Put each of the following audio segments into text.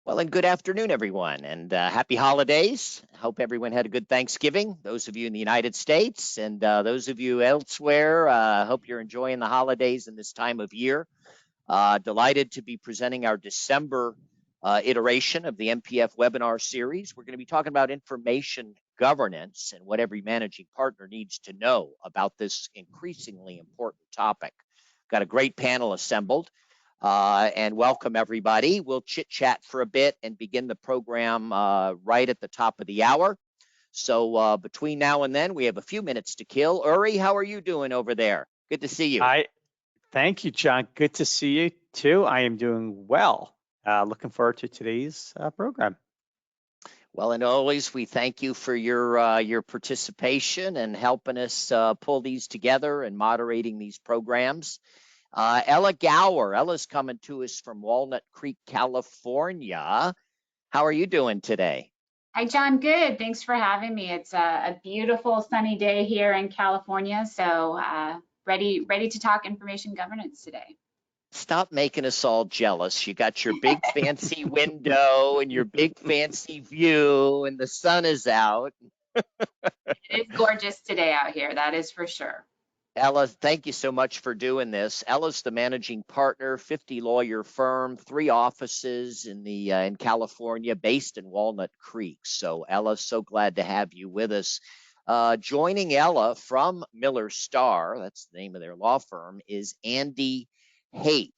Well, and good afternoon, everyone, and happy holidays. Hope everyone had a good Thanksgiving. Those of you in the United States and those of you elsewhere, hope you're enjoying the holidays in this time of year. Delighted to be presenting our December iteration of the MPF webinar series. We're going to be talking about information governance and what every managing partner needs to know about this increasingly important topic. Got a great panel assembled. And welcome everybody. We'll chit chat for a bit and begin the program right at the top of the hour. So between now and then, we have a few minutes to kill. Uri, how are you doing over there? Good to see you. Thank you, John. Good to see you too. I am doing well. Looking forward to today's program. Well, and always we thank you for your participation and helping us pull these together and moderating these programs. Ella Gower. Ella's coming to us from Walnut Creek, California. How are you doing today? Hi, John. Good. Thanks for having me. It's a beautiful sunny day here in California, so ready to talk information governance today. Stop making us all jealous. You got your big fancy window and your big fancy view, and the sun is out. It is gorgeous today out here, that is for sure. Ella, thank you so much for doing this. Ella's the managing partner, 50 lawyer firm, 3 offices in California, based in Walnut Creek. So Ella, so glad to have you with us. Joining Ella from Miller Starr, that's the name of their law firm, is Andy Hoedt.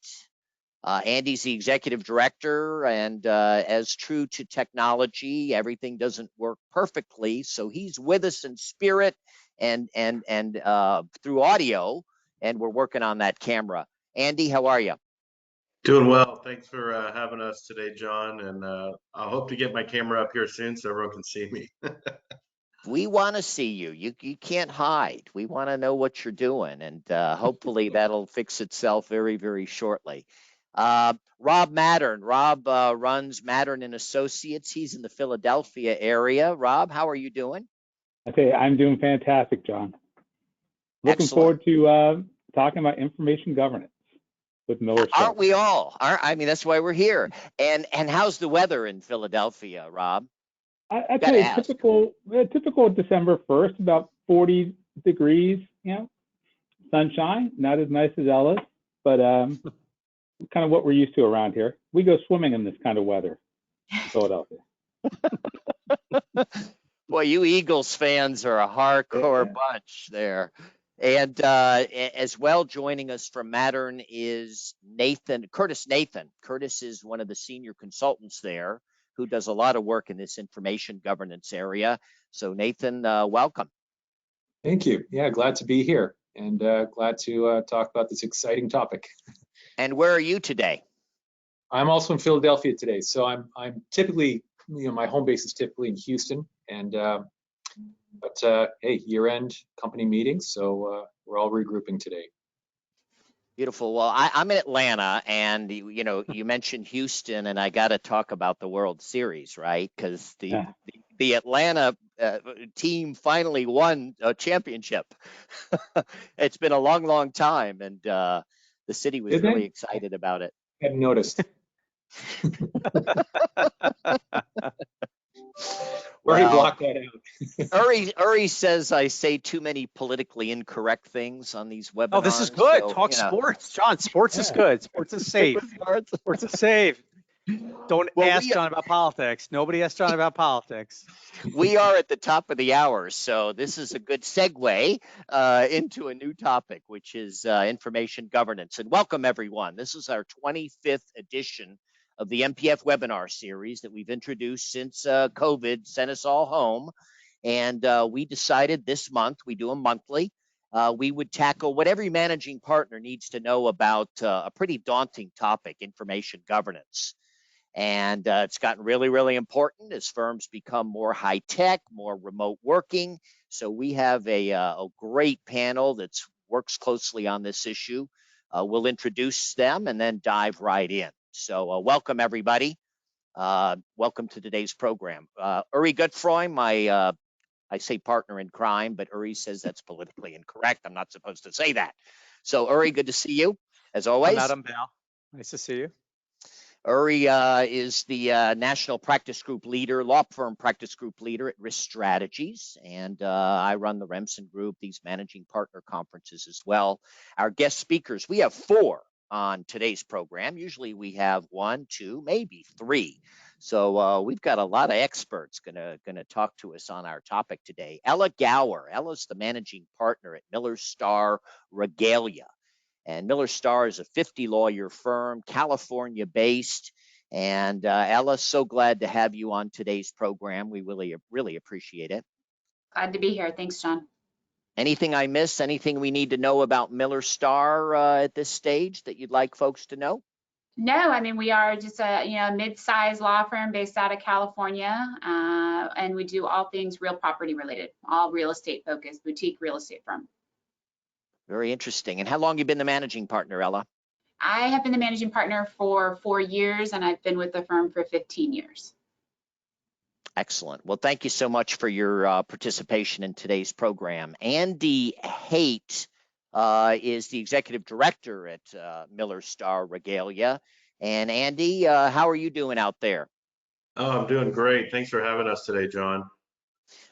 Andy's the executive director, and as true to technology, everything doesn't work perfectly. So he's with us in spirit and through audio, and we're working on that camera. Andy, how are you? Doing well. Thanks for having us today, John. And I hope to get my camera up here soon so everyone can see me. We want to see you. You can't hide. We want to know what you're doing, and hopefully that'll fix itself very, very shortly. Rob Mattern. Rob runs Mattern and Associates. He's in the Philadelphia area. Rob, how are you doing? Okay, I'm doing fantastic, John. Looking forward to talking about information governance with Miller Starr. Aren't we all? I mean, that's why we're here. And how's the weather in Philadelphia, Rob? I'd say typical December 1st, about 40 degrees, sunshine, not as nice as Ella's, but kind of what we're used to around here. We go swimming in this kind of weather in Philadelphia. Boy, you Eagles fans are a hardcore bunch there. And as well, joining us from Mattern is Curtis Nathan. Curtis is one of the senior consultants there who does a lot of work in this information governance area. So Nathan, welcome. Thank you. Yeah, glad to be here and glad to talk about this exciting topic. And where are you today? I'm also in Philadelphia today. So I'm typically, my home base is typically in Houston, and but hey, year-end company meetings, so we're all regrouping today. Beautiful. Well, I'm in Atlanta, and you mentioned Houston, and I got to talk about the World Series, right? Because the Atlanta team finally won a championship. It's been a long, long time, and the city was really excited about it. I hadn't noticed. Well, block that out. Uri says I say too many politically incorrect things on these webinars. Oh, this is good. So, talk sports, John. Sports is good. Sports is safe. Sports is safe. Don't ask John about politics. Nobody asks John about politics. We are at the top of the hour, so this is a good segue into a new topic, which is information governance. And welcome, everyone. This is our 25th edition of the MPF webinar series that we've introduced since COVID sent us all home. And we decided this month, we do them monthly, we would tackle what every managing partner needs to know about a pretty daunting topic, information governance. And it's gotten really, really important as firms become more high tech, more remote working. So we have a great panel that works closely on this issue. We'll introduce them and then dive right in. So welcome, everybody. Welcome to today's program. Uri Gutfreund, I say partner in crime, but Uri says that's politically incorrect. I'm not supposed to say that. So Uri, good to see you, as always. I'm Adam Bell. Nice to see you. Uri is the national practice group leader, law firm practice group leader at Risk Strategies, and I run the Remsen Group, these managing partner conferences as well. Our guest speakers, we have 4 on today's program. Usually we have 1, 2, maybe 3. So we've got a lot of experts gonna talk to us on our topic today. Ella Gower. Ella's the managing partner at Miller Starr Regalia. And Miller Starr is a 50-lawyer firm, California-based. And Ella, so glad to have you on today's program. We really appreciate it. Glad to be here. Thanks, John. Anything I missed? Anything we need to know about Miller Starr at this stage that you'd like folks to know? No, I mean, we are just a mid-sized law firm based out of California, and we do all things real property related, all real estate focused, boutique real estate firm. Very interesting. And how long have you been the managing partner, Ella? I have been the managing partner for 4 years, and I've been with the firm for 15 years. Excellent. Well, thank you so much for your participation in today's program. Andy Hoedt is the executive director at Miller Starr Regalia. And Andy, how are you doing out there? Oh, I'm doing great. Thanks for having us today, John.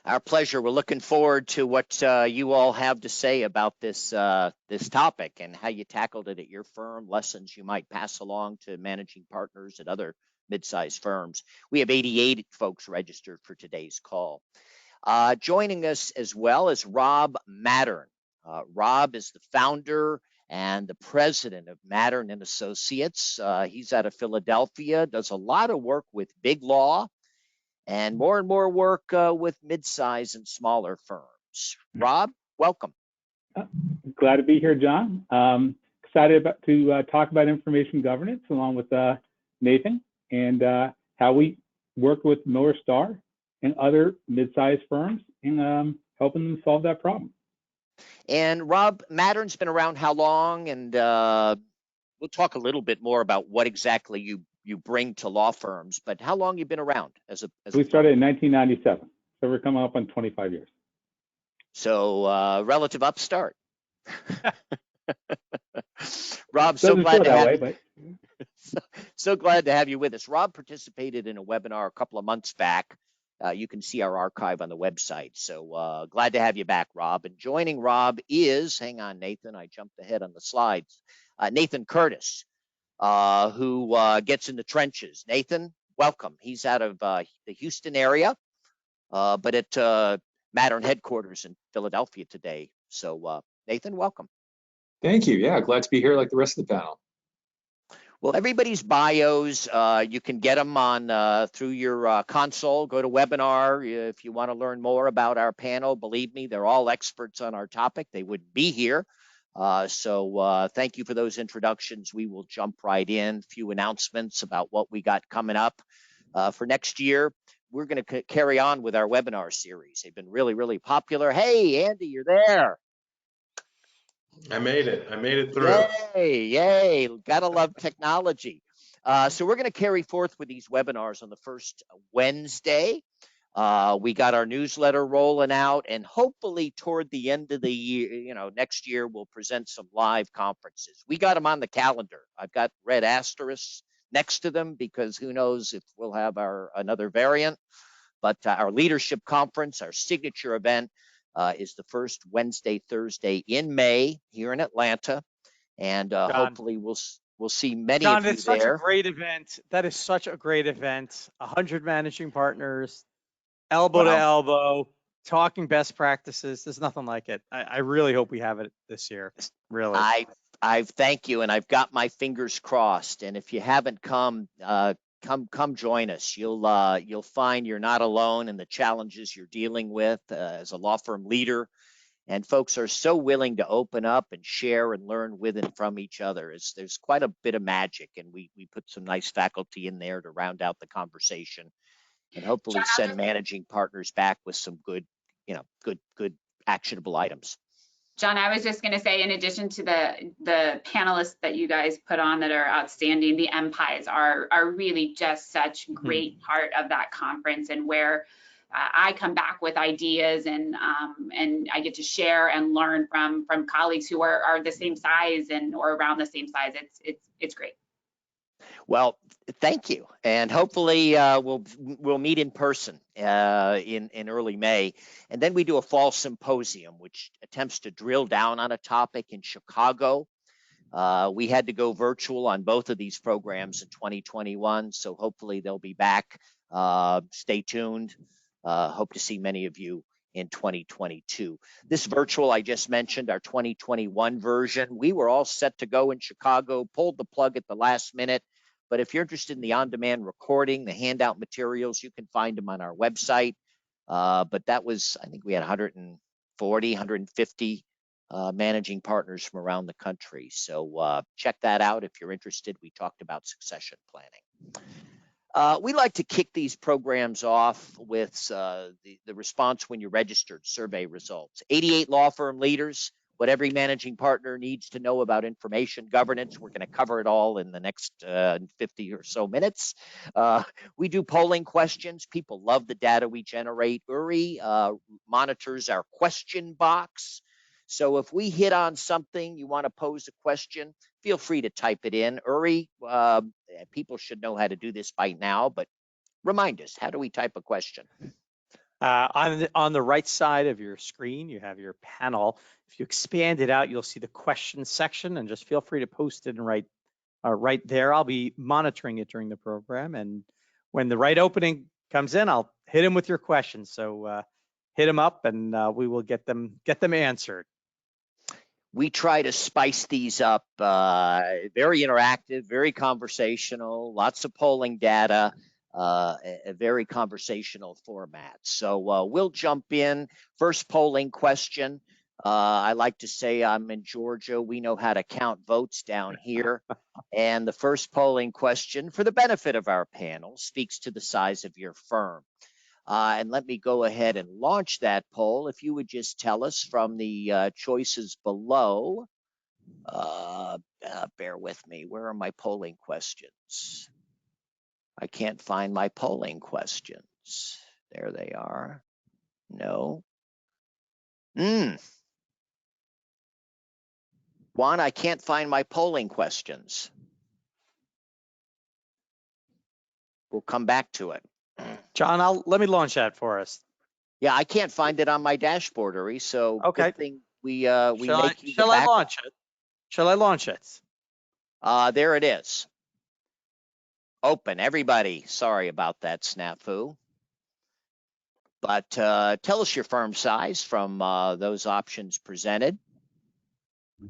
Our pleasure. We're looking forward to what you all have to say about this topic and how you tackled it at your firm, lessons you might pass along to managing partners at other mid-sized firms. We have 88 folks registered for today's call. Joining us as well is Rob Mattern. Rob is the founder and the president of Mattern and Associates. He's out of Philadelphia, does a lot of work with big law and more work with mid-size and smaller firms. Rob, welcome. Glad to be here, John. Excited to talk about information governance along with Nathan and how we work with Miller Starr and other mid-sized firms in helping them solve that problem. And Rob, Mattern's been around how long? And we'll talk a little bit more about what exactly you bring to law firms, but how long you been around as a we started in 1997, so we're coming up on 25 years. So relative upstart. Rob, so glad to have you. So glad to have you with us. Rob participated in a webinar a couple of months back. You can see our archive on the website. So glad to have you back, Rob. And joining Rob is, hang on, Nathan, I jumped ahead on the slides, Nathan Curtis, who gets in the trenches. Nathan, welcome. He's out of the Houston area, but at Mattern headquarters in Philadelphia today. So Nathan, welcome. Thank you. Yeah, glad to be here like the rest of the panel. Well, everybody's bios, you can get them on through your console. Go to webinar if you want to learn more about our panel. Believe me, they're all experts on our topic. They wouldn't be here. So thank you for those introductions. We will jump right in. A few announcements about what we got coming up for next year. We're going to carry on with our webinar series. They've been really popular. Hey, Andy, you're there. I made it through. Yay. Gotta love technology. So we're going to carry forth with these webinars on the first Wednesday. We got our newsletter rolling out, and hopefully toward the end of the year, next year, we'll present some live conferences. We got them on the calendar. I've got red asterisks next to them because who knows if we'll have another variant. But our leadership conference, our signature event, is the first Wednesday, Thursday in May here in Atlanta, and hopefully we'll see many of you there. John, it's such a great event. That is such a great event. 100 managing partners, elbow to elbow, talking best practices. There's nothing like it. I really hope we have it this year. Really. I thank you, and I've got my fingers crossed. And if you haven't come join us. You'll find you're not alone in the challenges you're dealing with as a law firm leader, and folks are so willing to open up and share and learn with and from each other. There's quite a bit of magic, and we put some nice faculty in there to round out the conversation, and hopefully send managing partners back with some good actionable items. John, I was just going to say, in addition to the panelists that you guys put on that are outstanding, the MPIs are really just such great part of that conference, and where I come back with ideas and I get to share and learn from colleagues who are the same size or around the same size. It's great. Well, Thank you, and hopefully we'll meet in person in early May, and then we do a fall symposium which attempts to drill down on a topic in Chicago. We had to go virtual on both of these programs in 2021, so hopefully they'll be back. Stay tuned. Hope to see many of you in 2022. This virtual I just mentioned, our 2021 version, we were all set to go in Chicago, pulled the plug at the last minute. But if you're interested in the on-demand recording, the handout materials, you can find them on our website. But that was, I think we had 140, 150 managing partners from around the country. So check that out if you're interested. We talked about succession planning. We like to kick these programs off with the response when you registered survey results. 88 law firm leaders, what every managing partner needs to know about information governance. We're going to cover it all in the next 50 or so minutes. We do polling questions. People love the data we generate. Uri monitors our question box. So if we hit on something, you want to pose a question, feel free to type it in. Uri, people should know how to do this by now, but remind us, how do we type a question? On the right side of your screen, you have your panel. If you expand it out, you'll see the questions section, and just feel free to post it and right there. I'll be monitoring it during the program, and when the right opening comes in, I'll hit them with your questions. So hit them up, and we will get them answered. We try to spice these up, very interactive, very conversational, lots of polling data. A very conversational format. So we'll jump in. First polling question. I like to say I'm in Georgia. We know how to count votes down here. And the first polling question, for the benefit of our panel, speaks to the size of your firm. And let me go ahead and launch that poll. If you would just tell us from the choices below. Bear with me. Where are my polling questions? I can't find my polling questions. There they are. No. Juan, I can't find my polling questions. We'll come back to it. John, let me launch that for us. Yeah, I can't find it on my dashboard, Uri. So okay. Good thing we make you Shall I launch it? Shall I launch it? There it is. Open, everybody. Sorry about that snafu. But tell us your firm size from those options presented.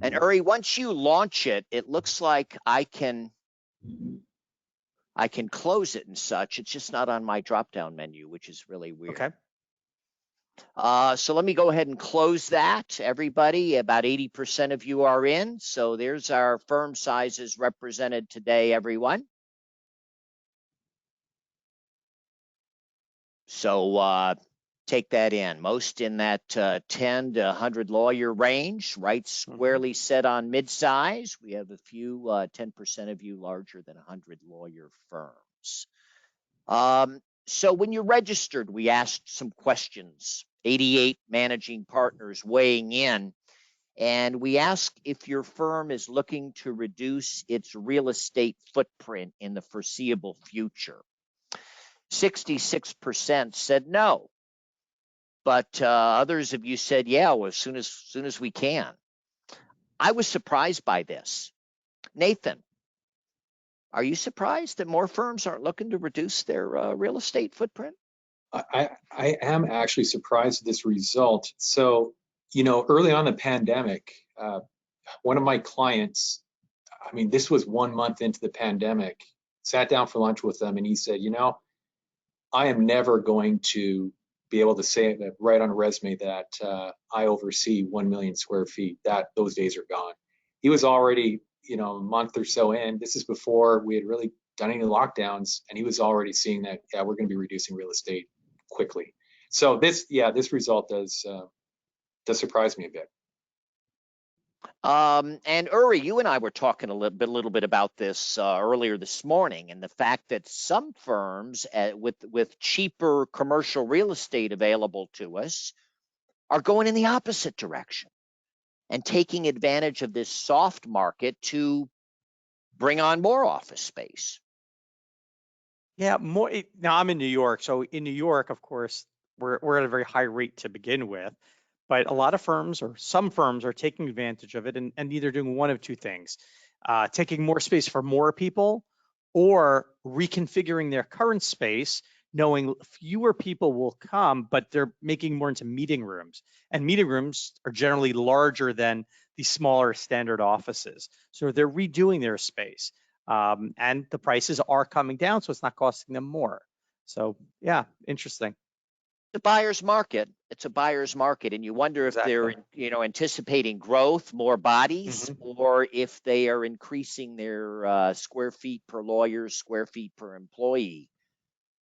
And Uri, once you launch it, it looks like I can close it and such. It's just not on my drop-down menu, which is really weird. Okay. So let me go ahead and close that. Everybody, about 80% of you are in. So there's our firm sizes represented today, everyone. So take that in. Most in that 10 to 100 lawyer range, right squarely set on mid-size. We have a few 10% of you larger than 100 lawyer firms. So when you registered, we asked some questions. 88 managing partners weighing in. And we asked if your firm is looking to reduce its real estate footprint in the foreseeable future. 66% said no. But others of you said, yeah, well, as soon as we can. I was surprised by this. Nathan, are you surprised that more firms aren't looking to reduce their real estate footprint? I am actually surprised at this result. So, early on in the pandemic, one of my clients, I mean, this was 1 month into the pandemic, sat down for lunch with them, and he said, I am never going to be able to say that right on a resume that I oversee 1 million square feet. Those days are gone. He was already, a month or so in. This is before we had really done any lockdowns, and he was already seeing that, yeah, we're going to be reducing real estate quickly. So this result does surprise me a bit. And Uri, you and I were talking a little bit about this earlier this morning, and the fact that some firms with cheaper commercial real estate available to us are going in the opposite direction and taking advantage of this soft market to bring on more office space. Yeah, more. Now I'm in New York, so in New York, of course, we're at a very high rate to begin with, but a lot of firms or some firms are taking advantage of it and either doing one of two things, taking more space for more people, or reconfiguring their current space, knowing fewer people will come, but they're making more into meeting rooms, and meeting rooms are generally larger than the smaller standard offices, so they're redoing their space. And the prices are coming down, so it's not costing them more. So yeah, interesting. The buyer's market. It's a buyer's market, and you wonder if they're, Exactly. anticipating growth, more bodies, Mhm. or if they are increasing their square feet per lawyer, square feet per employee.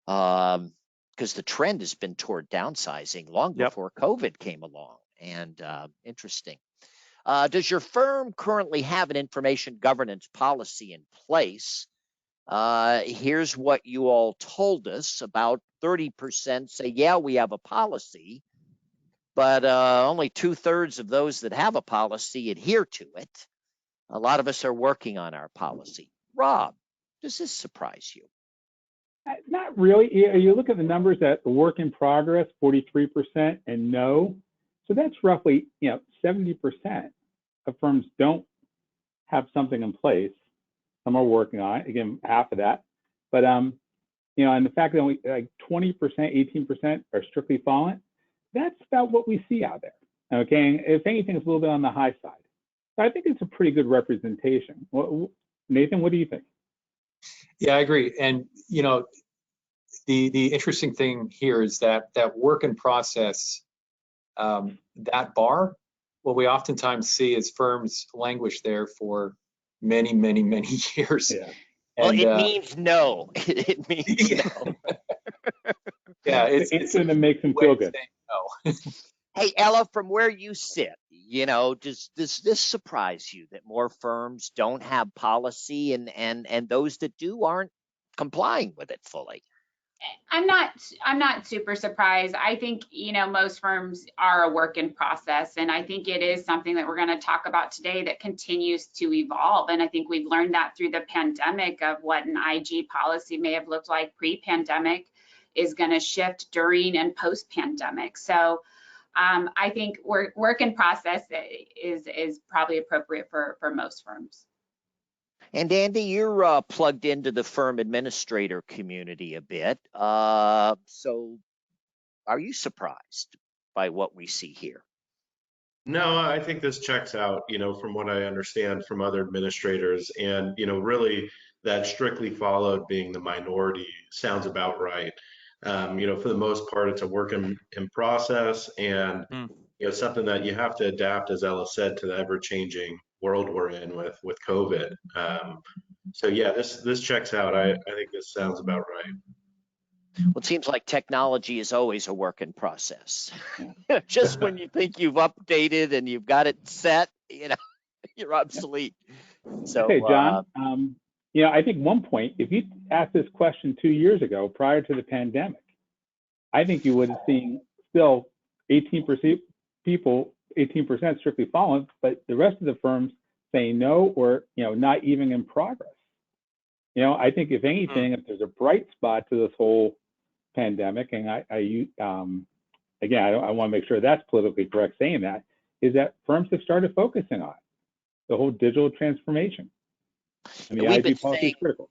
Because the trend has been toward downsizing long Yep. before COVID came along. And interesting. Does your firm currently have an information governance policy in place? Here's what you all told us. About 30% say, yeah, we have a policy, but only 2/3 of those that have a policy adhere to it. A lot of us are working on our policy. Rob, does this surprise you? Not really. You look at the numbers at work in progress, 43%, and no. So that's roughly, 70% of firms don't have something in place. Some are working on it. Again, half of that. But and the fact that only like 20%, 18% are strictly following, that's about what we see out there. Okay, and if anything, it's a little bit on the high side. So I think it's a pretty good representation. Nathan, what do you think? Yeah, I agree. And the interesting thing here is that work in process, that bar, what we oftentimes see is firms languish there for many, many, many years. Yeah. Well, And, it means no. It means no. Yeah, it's the answer that makes them feel good. No. Hey, Ella, from where you sit, does this surprise you that more firms don't have policy and those that do aren't complying with it fully? I'm not super surprised. I think, most firms are a work in process. And I think it is something that we're going to talk about today that continues to evolve. And I think we've learned that through the pandemic of what an IG policy may have looked like pre-pandemic is going to shift during and post-pandemic. So I think work in process is probably appropriate for most firms. And Andy, you're plugged into the firm administrator community a bit. So are you surprised by what we see here? No, I think this checks out, from what I understand from other administrators. And, really that strictly followed being the minority sounds about right. For the most part, it's a work in process and, something that you have to adapt, as Ella said, to the ever-changing world we're in with COVID. So yeah, this checks out. I think this sounds about right. Well, it seems like technology is always a work in process. Just when you think you've updated and you've got it set, you're obsolete. So, okay, John, I think one point, if you asked this question 2 years ago, prior to the pandemic, I think you would have seen still 18% people, 18% strictly following, but the rest of the firms saying no or, not even in progress. I think if anything, if there's a bright spot to this whole pandemic, and again, I want to make sure that's politically correct saying that, is that firms have started focusing on the whole digital transformation. And the IG policy is critical.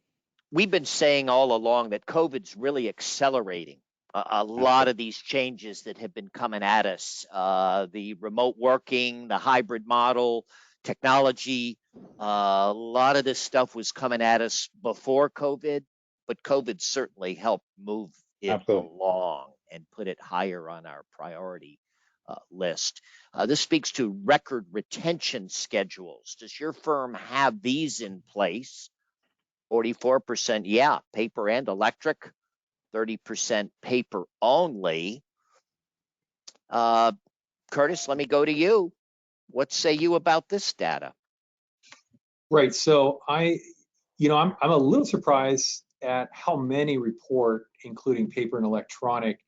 We've been saying all along that COVID's really accelerating a lot of these changes that have been coming at us. The remote working, the hybrid model, technology, a lot of this stuff was coming at us before COVID, but COVID certainly helped move it along and put it higher on our priority list. This speaks to record retention schedules. Does your firm have these in place? 44%, yeah, paper and electric. 30% paper only. Curtis, let me go to you. What say you about this data? Right. So I'm a little surprised at how many report, including paper and electronic,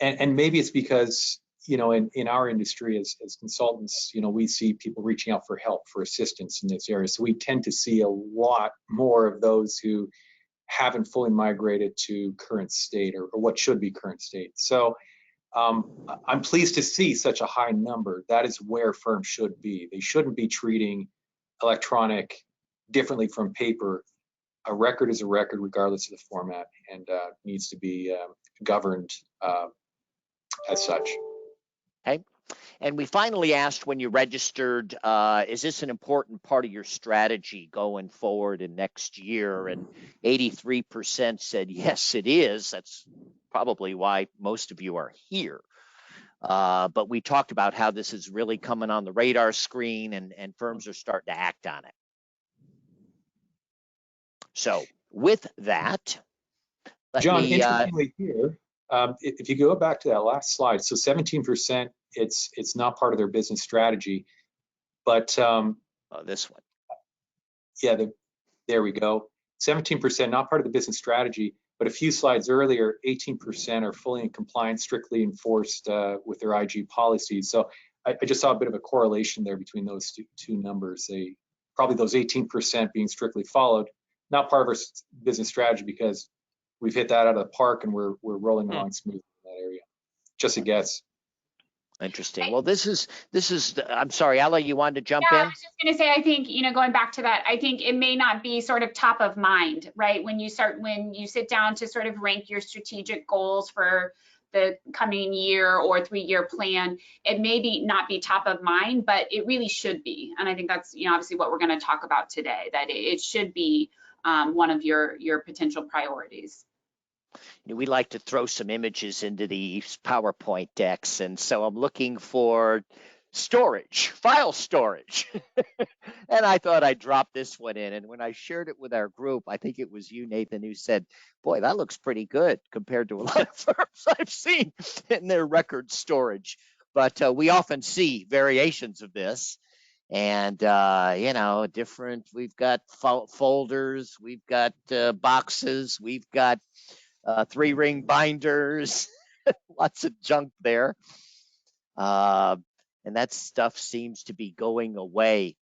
and maybe it's because in our industry as consultants, we see people reaching out for help, for assistance in this area. So we tend to see a lot more of those who haven't fully migrated to current state or what should be current state. So I'm pleased to see such a high number. That is where firms should be. They shouldn't be treating electronic differently from paper. A record is a record regardless of the format, and needs to be governed as such. Okay. And we finally asked when you registered, is this an important part of your strategy going forward in next year? And 83% said yes, it is. That's probably why most of you are here. But we talked about how this is really coming on the radar screen, and firms are starting to act on it. So with that, John, interestingly here, if you go back to that last slide, so 17%, it's not part of their business strategy, but this one, yeah, there we go. 17% not part of the business strategy, but a few slides earlier, 18% are fully in compliance, strictly enforced with their IG policies. So I just saw a bit of a correlation there between those two numbers. Probably those 18% being strictly followed, not part of our business strategy because we've hit that out of the park and we're rolling along smoothly in that area. Just a guess. Interesting. Well, this is. I'm sorry, Ella, you wanted to jump in? I was just going to say, I think, going back to that, I think it may not be sort of top of mind, right? When you sit down to sort of rank your strategic goals for the coming year or 3-year plan, it may not be top of mind, but it really should be. And I think that's, obviously what we're going to talk about today, that it should be one of your potential priorities. We like to throw some images into these PowerPoint decks, and so I'm looking for storage, file storage. And I thought I'd drop this one in, and when I shared it with our group, I think it was you, Nathan, who said, boy, that looks pretty good compared to a lot of firms I've seen in their record storage. But we often see variations of this. And, different, we've got folders, we've got boxes, we've got 3-ring binders, lots of junk there. And that stuff seems to be going away.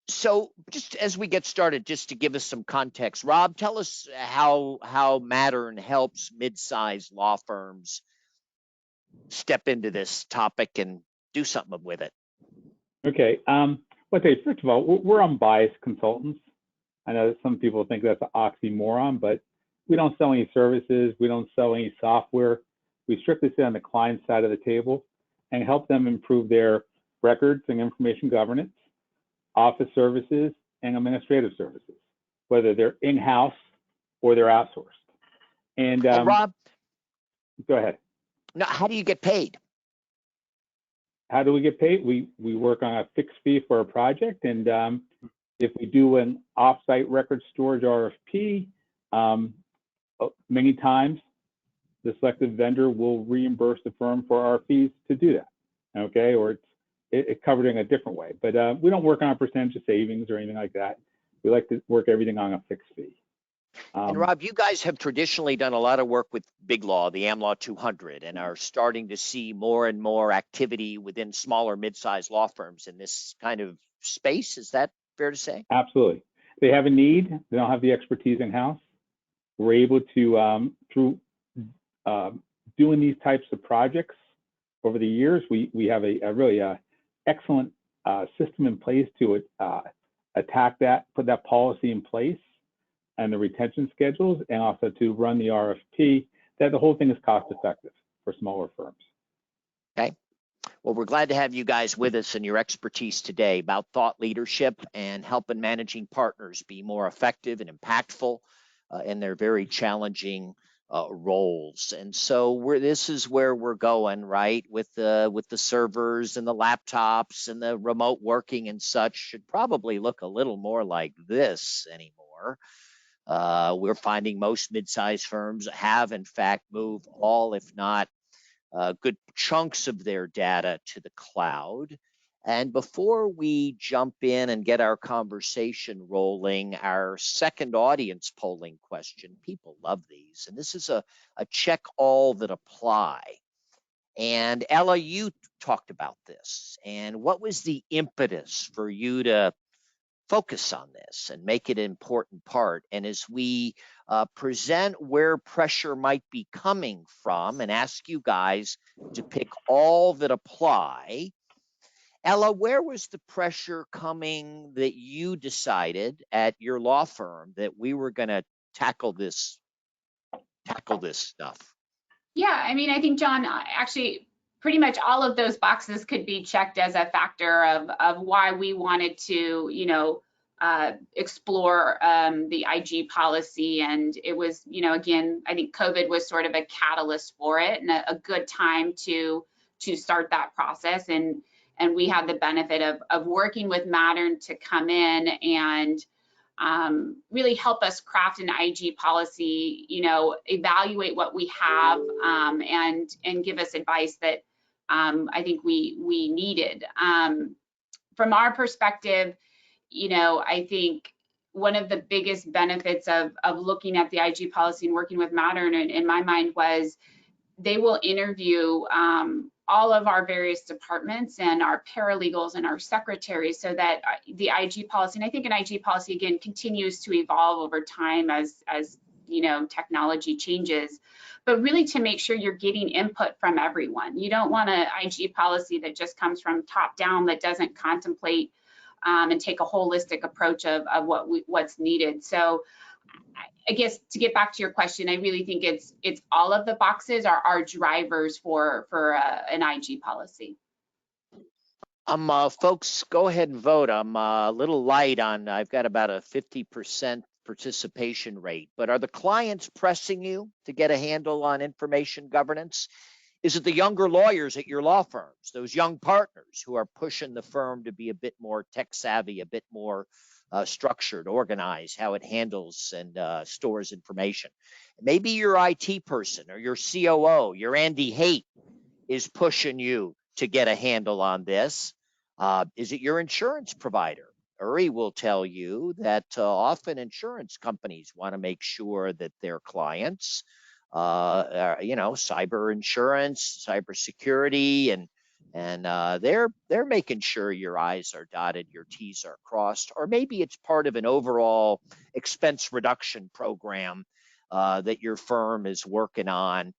So just as we get started, just to give us some context, Rob, tell us how Mattern helps mid-sized law firms step into this topic and do something with it. Okay. First of all, we're unbiased consultants. I know that some people think that's an oxymoron, but we don't sell any services. We don't sell any software. We strictly sit on the client side of the table and help them improve their records and information governance, office services, and administrative services, whether they're in-house or they're outsourced. And Rob, go ahead. Now, how do you get paid? How do we get paid? We work on a fixed fee for a project, and if we do an offsite record storage RFP, many times the selected vendor will reimburse the firm for our fees to do that, okay? Or it's covered in a different way. But we don't work on a percentage of savings or anything like that. We like to work everything on a fixed fee. And Rob, you guys have traditionally done a lot of work with Big Law, the AmLaw 200, and are starting to see more and more activity within smaller, mid-sized law firms in this kind of space. Is that fair to say? Absolutely. They have a need. They don't have the expertise in-house. We're able to, through doing these types of projects over the years, we have a really excellent system in place to attack that, put that policy in place, and the retention schedules, and also to run the RFP, that the whole thing is cost effective for smaller firms. Okay. Well, we're glad to have you guys with us and your expertise today about thought leadership and helping managing partners be more effective and impactful in their very challenging roles. And so this is where we're going, right? With the servers and the laptops and the remote working and such should probably look a little more like this anymore. We're finding most mid-sized firms have, in fact, moved all, if not good chunks of their data to the cloud. And before we jump in and get our conversation rolling, our second audience polling question, people love these, and this is a check all that apply. And Ella, you talked about this, and what was the impetus for you to focus on this and make it an important part. And as we present where pressure might be coming from and ask you guys to pick all that apply, Ella, where was the pressure coming that you decided at your law firm that we were going to tackle this stuff? Yeah, I mean, I think, John, actually, pretty much all of those boxes could be checked as a factor of why we wanted to, explore the IG policy. And it was, again, I think COVID was sort of a catalyst for it and a good time to start that process. And we had the benefit of working with Mattern to come in and really help us craft an IG policy, evaluate what we have, and give us advice that I think we needed. From our perspective, I think one of the biggest benefits of looking at the IG policy and working with Mattern in my mind was they will interview all of our various departments and our paralegals and our secretaries so that the IG policy, and I think an IG policy, again, continues to evolve over time as technology changes, but really to make sure you're getting input from everyone. You don't want an IG policy that just comes from top down, that doesn't contemplate and take a holistic approach of what's needed. So I guess to get back to your question, I really think it's all of the boxes are drivers for an IG policy. Folks, go ahead and vote. I'm a little light on, I've got about a 50% participation rate, but are the clients pressing you to get a handle on information governance? Is it the younger lawyers at your law firms, those young partners who are pushing the firm to be a bit more tech savvy, a bit more structured, organized, how it handles and stores information? Maybe your IT person or your COO, your Andy Hoedt, is pushing you to get a handle on this. Is it your insurance provider? Uri will tell you that often insurance companies want to make sure that their clients, cyber insurance, cybersecurity, and they're making sure your I's are dotted, your T's are crossed, or maybe it's part of an overall expense reduction program that your firm is working on.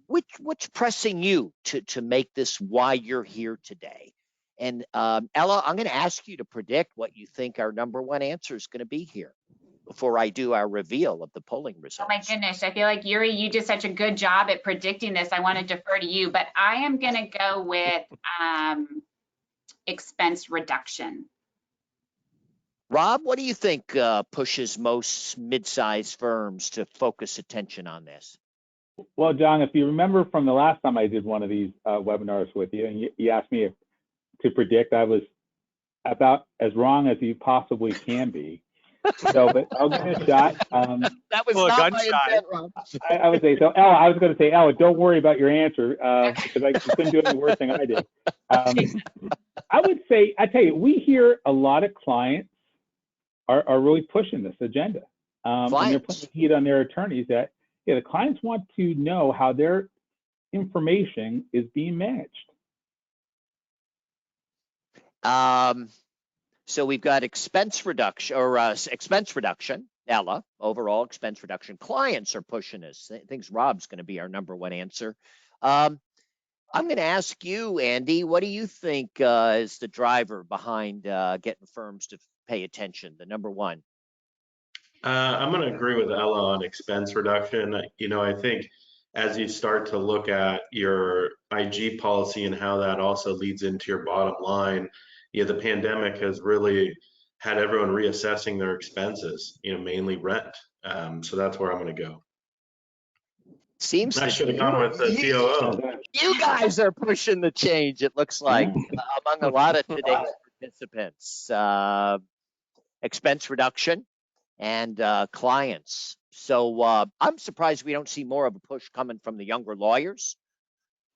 What's pressing you to make this why you're here today? And Ella, I'm going to ask you to predict what you think our number one answer is going to be here before I do our reveal of the polling results. Oh my goodness, I feel like Uri, you did such a good job at predicting this. I want to defer to you, but I am going to go with expense reduction. Rob, what do you think pushes most mid-sized firms to focus attention on this? Well, John, if you remember from the last time I did one of these webinars with you, and you asked me to predict, I was about as wrong as you possibly can be. So, but I'll give it a shot. That was not my intent, Rob. I would say so. Ella, I was going to say, Ella, don't worry about your answer because I couldn't do any worse than I did. I would say, I tell you, we hear a lot of clients are really pushing this agenda. And they're putting heat on their attorneys that, the clients want to know how their information is being managed. So we've got expense reduction, Ella, overall expense reduction. Clients are pushing us. I think Rob's going to be our number one answer. I'm going to ask you, Andy, what do you think is the driver behind getting firms to pay attention, the number one? I'm going to agree with Ella on expense reduction. I think as you start to look at your IG policy and how that also leads into your bottom line, the pandemic has really had everyone reassessing their expenses, mainly rent. So that's where I'm going to go. Seems I should have gone with the COO. You guys are pushing the change, it looks like, among a lot of today's participants. Expense reduction and clients. So I'm surprised we don't see more of a push coming from the younger lawyers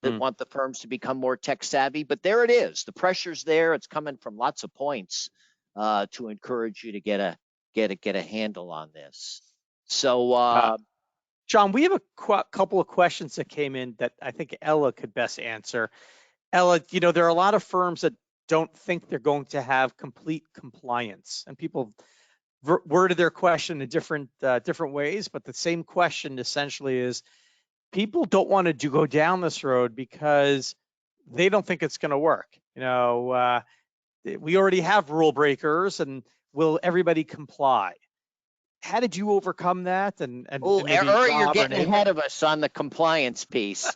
that want the firms to become more tech savvy. But there it is. The pressure's there. It's coming from lots of points to encourage you to get a handle on this. So, John, we have a couple of questions that came in that I think Ella could best answer. Ella, there are a lot of firms that don't think they're going to have complete compliance. And people worded their question in different ways, but the same question essentially is, people don't want to go down this road because they don't think it's going to work. We already have rule breakers, and will everybody comply? How did you overcome that? And maybe you're Rob getting or ahead of us on the compliance piece.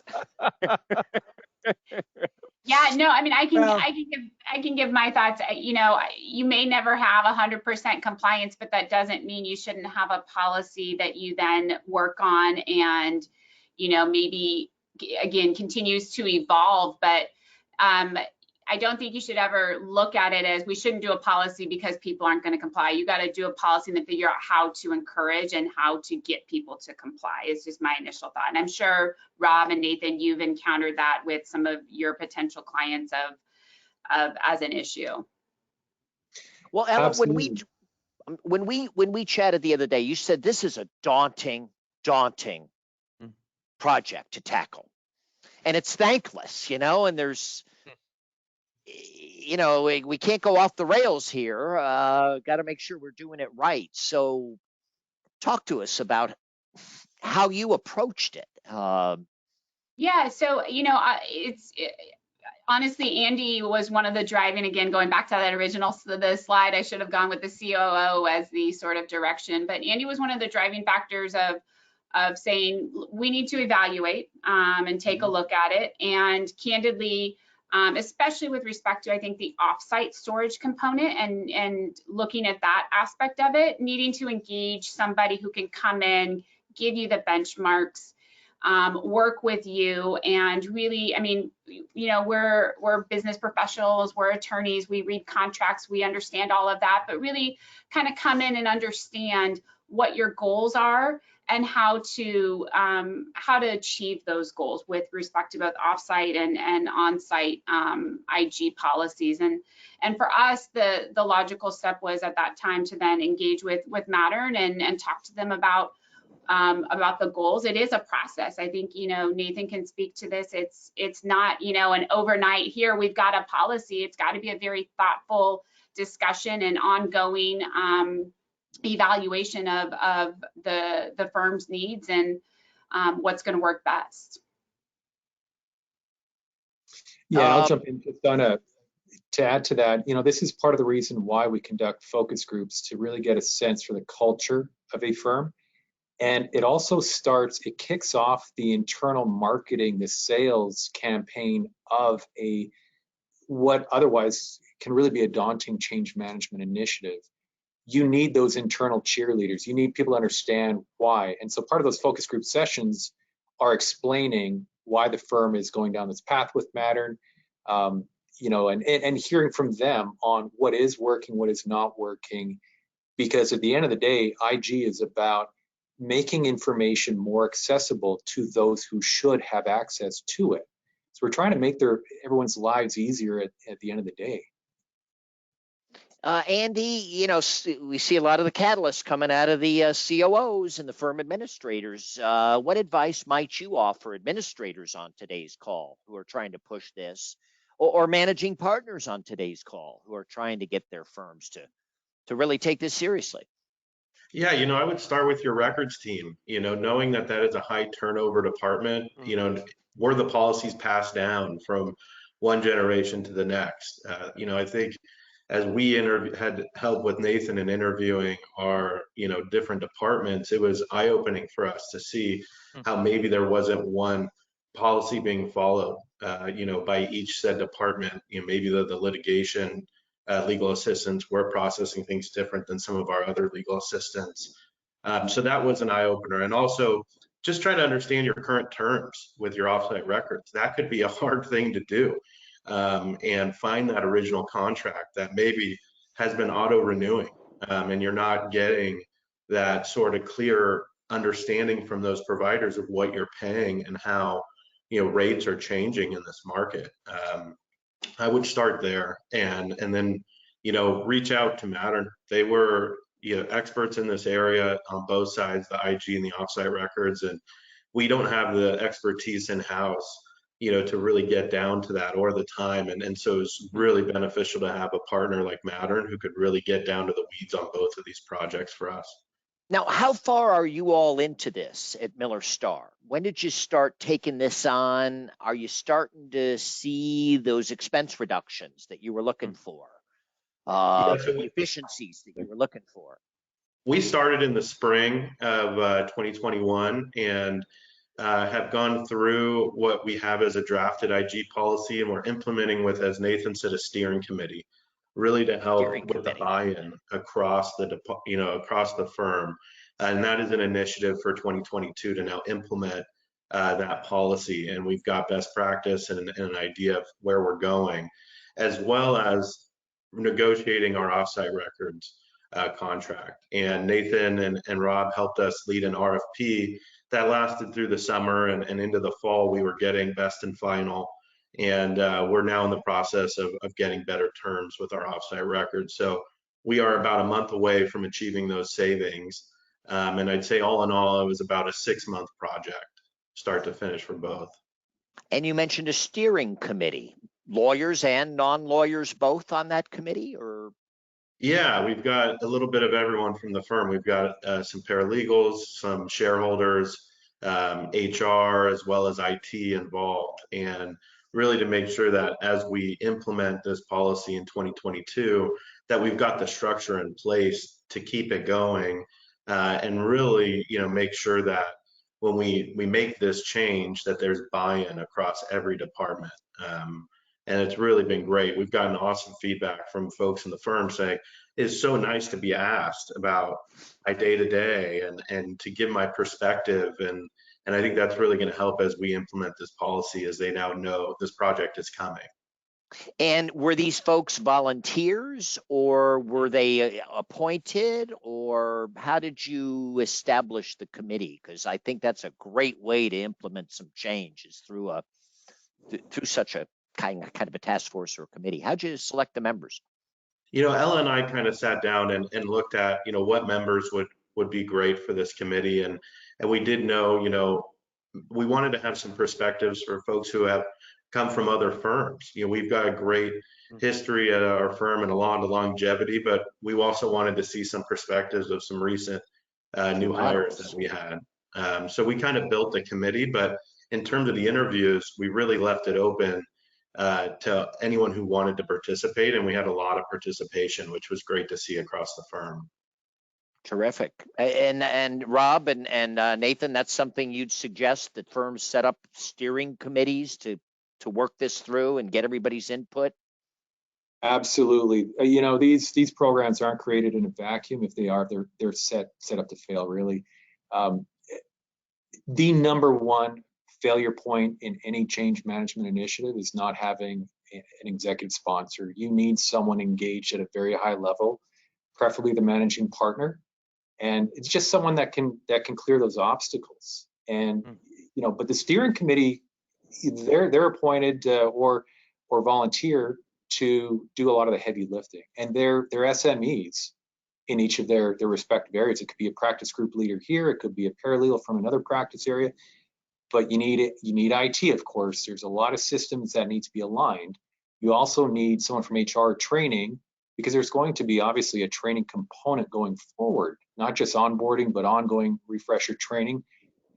Yeah, no, I mean, I can give my thoughts. You may never have 100% compliance, but that doesn't mean you shouldn't have a policy that you then work on and, maybe again continues to evolve. But I don't think you should ever look at it as we shouldn't do a policy because people aren't going to comply. You got to do a policy and figure out how to encourage and how to get people to comply. It's just my initial thought. And I'm sure Rob and Nathan, you've encountered that with some of your potential clients of as an issue. Well, Ella, when we chatted the other day, you said this is a daunting project to tackle, and it's thankless, and there's, we can't go off the rails here. Got to make sure we're doing it right. So talk to us about how you approached it. Yeah, so, honestly, Andy was one of the driving, again, going back to that original, the slide, I should have gone with the COO as the sort of direction, but Andy was one of the driving factors of saying, we need to evaluate and take a look at it. And candidly, especially with respect to, I think, the offsite storage component and looking at that aspect of it, needing to engage somebody who can come in, give you the benchmarks, work with you, and really, I mean, we're business professionals, we're attorneys, we read contracts, we understand all of that, but really kind of come in and understand what your goals are and how to achieve those goals with respect to both offsite and onsite IG policies. And for us, the logical step was at that time to then engage with Mattern and talk to them about the goals. It is a process. I think, Nathan can speak to this. It's not, an overnight, here we've got a policy. It's got to be a very thoughtful discussion and ongoing evaluation of the firm's needs and what's going to work best. Yeah, I'll jump in just to add to that. This is part of the reason why we conduct focus groups, to really get a sense for the culture of a firm. And it also kicks off the internal marketing, the sales campaign of what otherwise can really be a daunting change management initiative. You need those internal cheerleaders. You need people to understand why. And so part of those focus group sessions are explaining why the firm is going down this path with Mattern, and hearing from them on what is working, what is not working. Because at the end of the day, IG is about making information more accessible to those who should have access to it. So we're trying to make everyone's lives easier at the end of the day. Andy, we see a lot of the catalysts coming out of the COOs and the firm administrators. What advice might you offer administrators on today's call who are trying to push this, or managing partners on today's call who are trying to get their firms to really take this seriously? Yeah, I would start with your records team, knowing that is a high turnover department, were the policies passed down from one generation to the next. I think as we had help with Nathan in interviewing our, different departments, it was eye-opening for us to see how maybe there wasn't one policy being followed, by each said department. Maybe the litigation legal assistants were processing things different than some of our other legal assistants. So that was an eye-opener. And also just trying to understand your current terms with your offsite records. That could be a hard thing to do. And find that original contract that maybe has been auto-renewing, and you're not getting that sort of clear understanding from those providers of what you're paying and how rates are changing in this market. I would start there and then reach out to Mattern. They were experts in this area on both sides, the IG and the offsite records, and we don't have the expertise in-house to really get down to that, or the time. And so it's really beneficial to have a partner like Mattern who could really get down to the weeds on both of these projects for us. Now, how far are you all into this at Miller Starr? When did you start taking this on? Are you starting to see those expense reductions that you were looking for? The efficiencies that you were looking for? We started in the spring of 2021 and have gone through what we have as a drafted IG policy, and we're implementing with, as Nathan said, a steering committee, really to help with the buy-in across across the firm. And that is an initiative for 2022 to now implement that policy. And we've got best practice and an idea of where we're going, as well as negotiating our offsite records contract. And Nathan and Rob helped us lead an RFP that lasted through the summer, and into the fall. We were getting best and final, and we're now in the process of getting better terms with our offsite records. So we are about a month away from achieving those savings. And I'd say all in all, it was about a 6-month project, start to finish for both. And you mentioned a steering committee, lawyers and non-lawyers both on that committee, or? Yeah, we've got a little bit of everyone from the firm. We've got some paralegals, some shareholders, HR, as well as IT involved, and really to make sure that as we implement this policy in 2022, that we've got the structure in place to keep it going, and really, make sure that when we make this change, that there's buy-in across every department. And it's really been great. We've gotten awesome feedback from folks in the firm saying, it's so nice to be asked about my day-to-day and to give my perspective. And I think that's really going to help as we implement this policy, as they now know this project is coming. And were these folks volunteers, or were they appointed, or how did you establish the committee? Because I think that's a great way to implement some change, is through such a kind of a task force or committee. How'd you select the members? Ella and I kind of sat down and looked at, what members would be great for this committee. And we did know, we wanted to have some perspectives for folks who have come from other firms. We've got a great history at our firm and a lot of longevity, but we also wanted to see some perspectives of some recent new hires that we had. So we kind of built the committee, but in terms of the interviews, we really left it open to anyone who wanted to participate, and we had a lot of participation, which was great to see across the firm. Terrific. And Rob and Nathan, that's something you'd suggest that firms set up steering committees to work this through and get everybody's input? Absolutely. These programs aren't created in a vacuum. If they are, they're set up to fail, really. The number one failure point in any change management initiative is not having an executive sponsor. You need someone engaged at a very high level, preferably the managing partner, and it's just someone that can clear those obstacles. And but the steering committee, they're appointed or volunteer to do a lot of the heavy lifting, and they're SMEs in each of their respective areas. It could be a practice group leader here, it could be a paralegal from another practice area. But you need IT, of course. There's a lot of systems that need to be aligned. You also need someone from HR training, because there's going to be obviously a training component going forward, not just onboarding, but ongoing refresher training.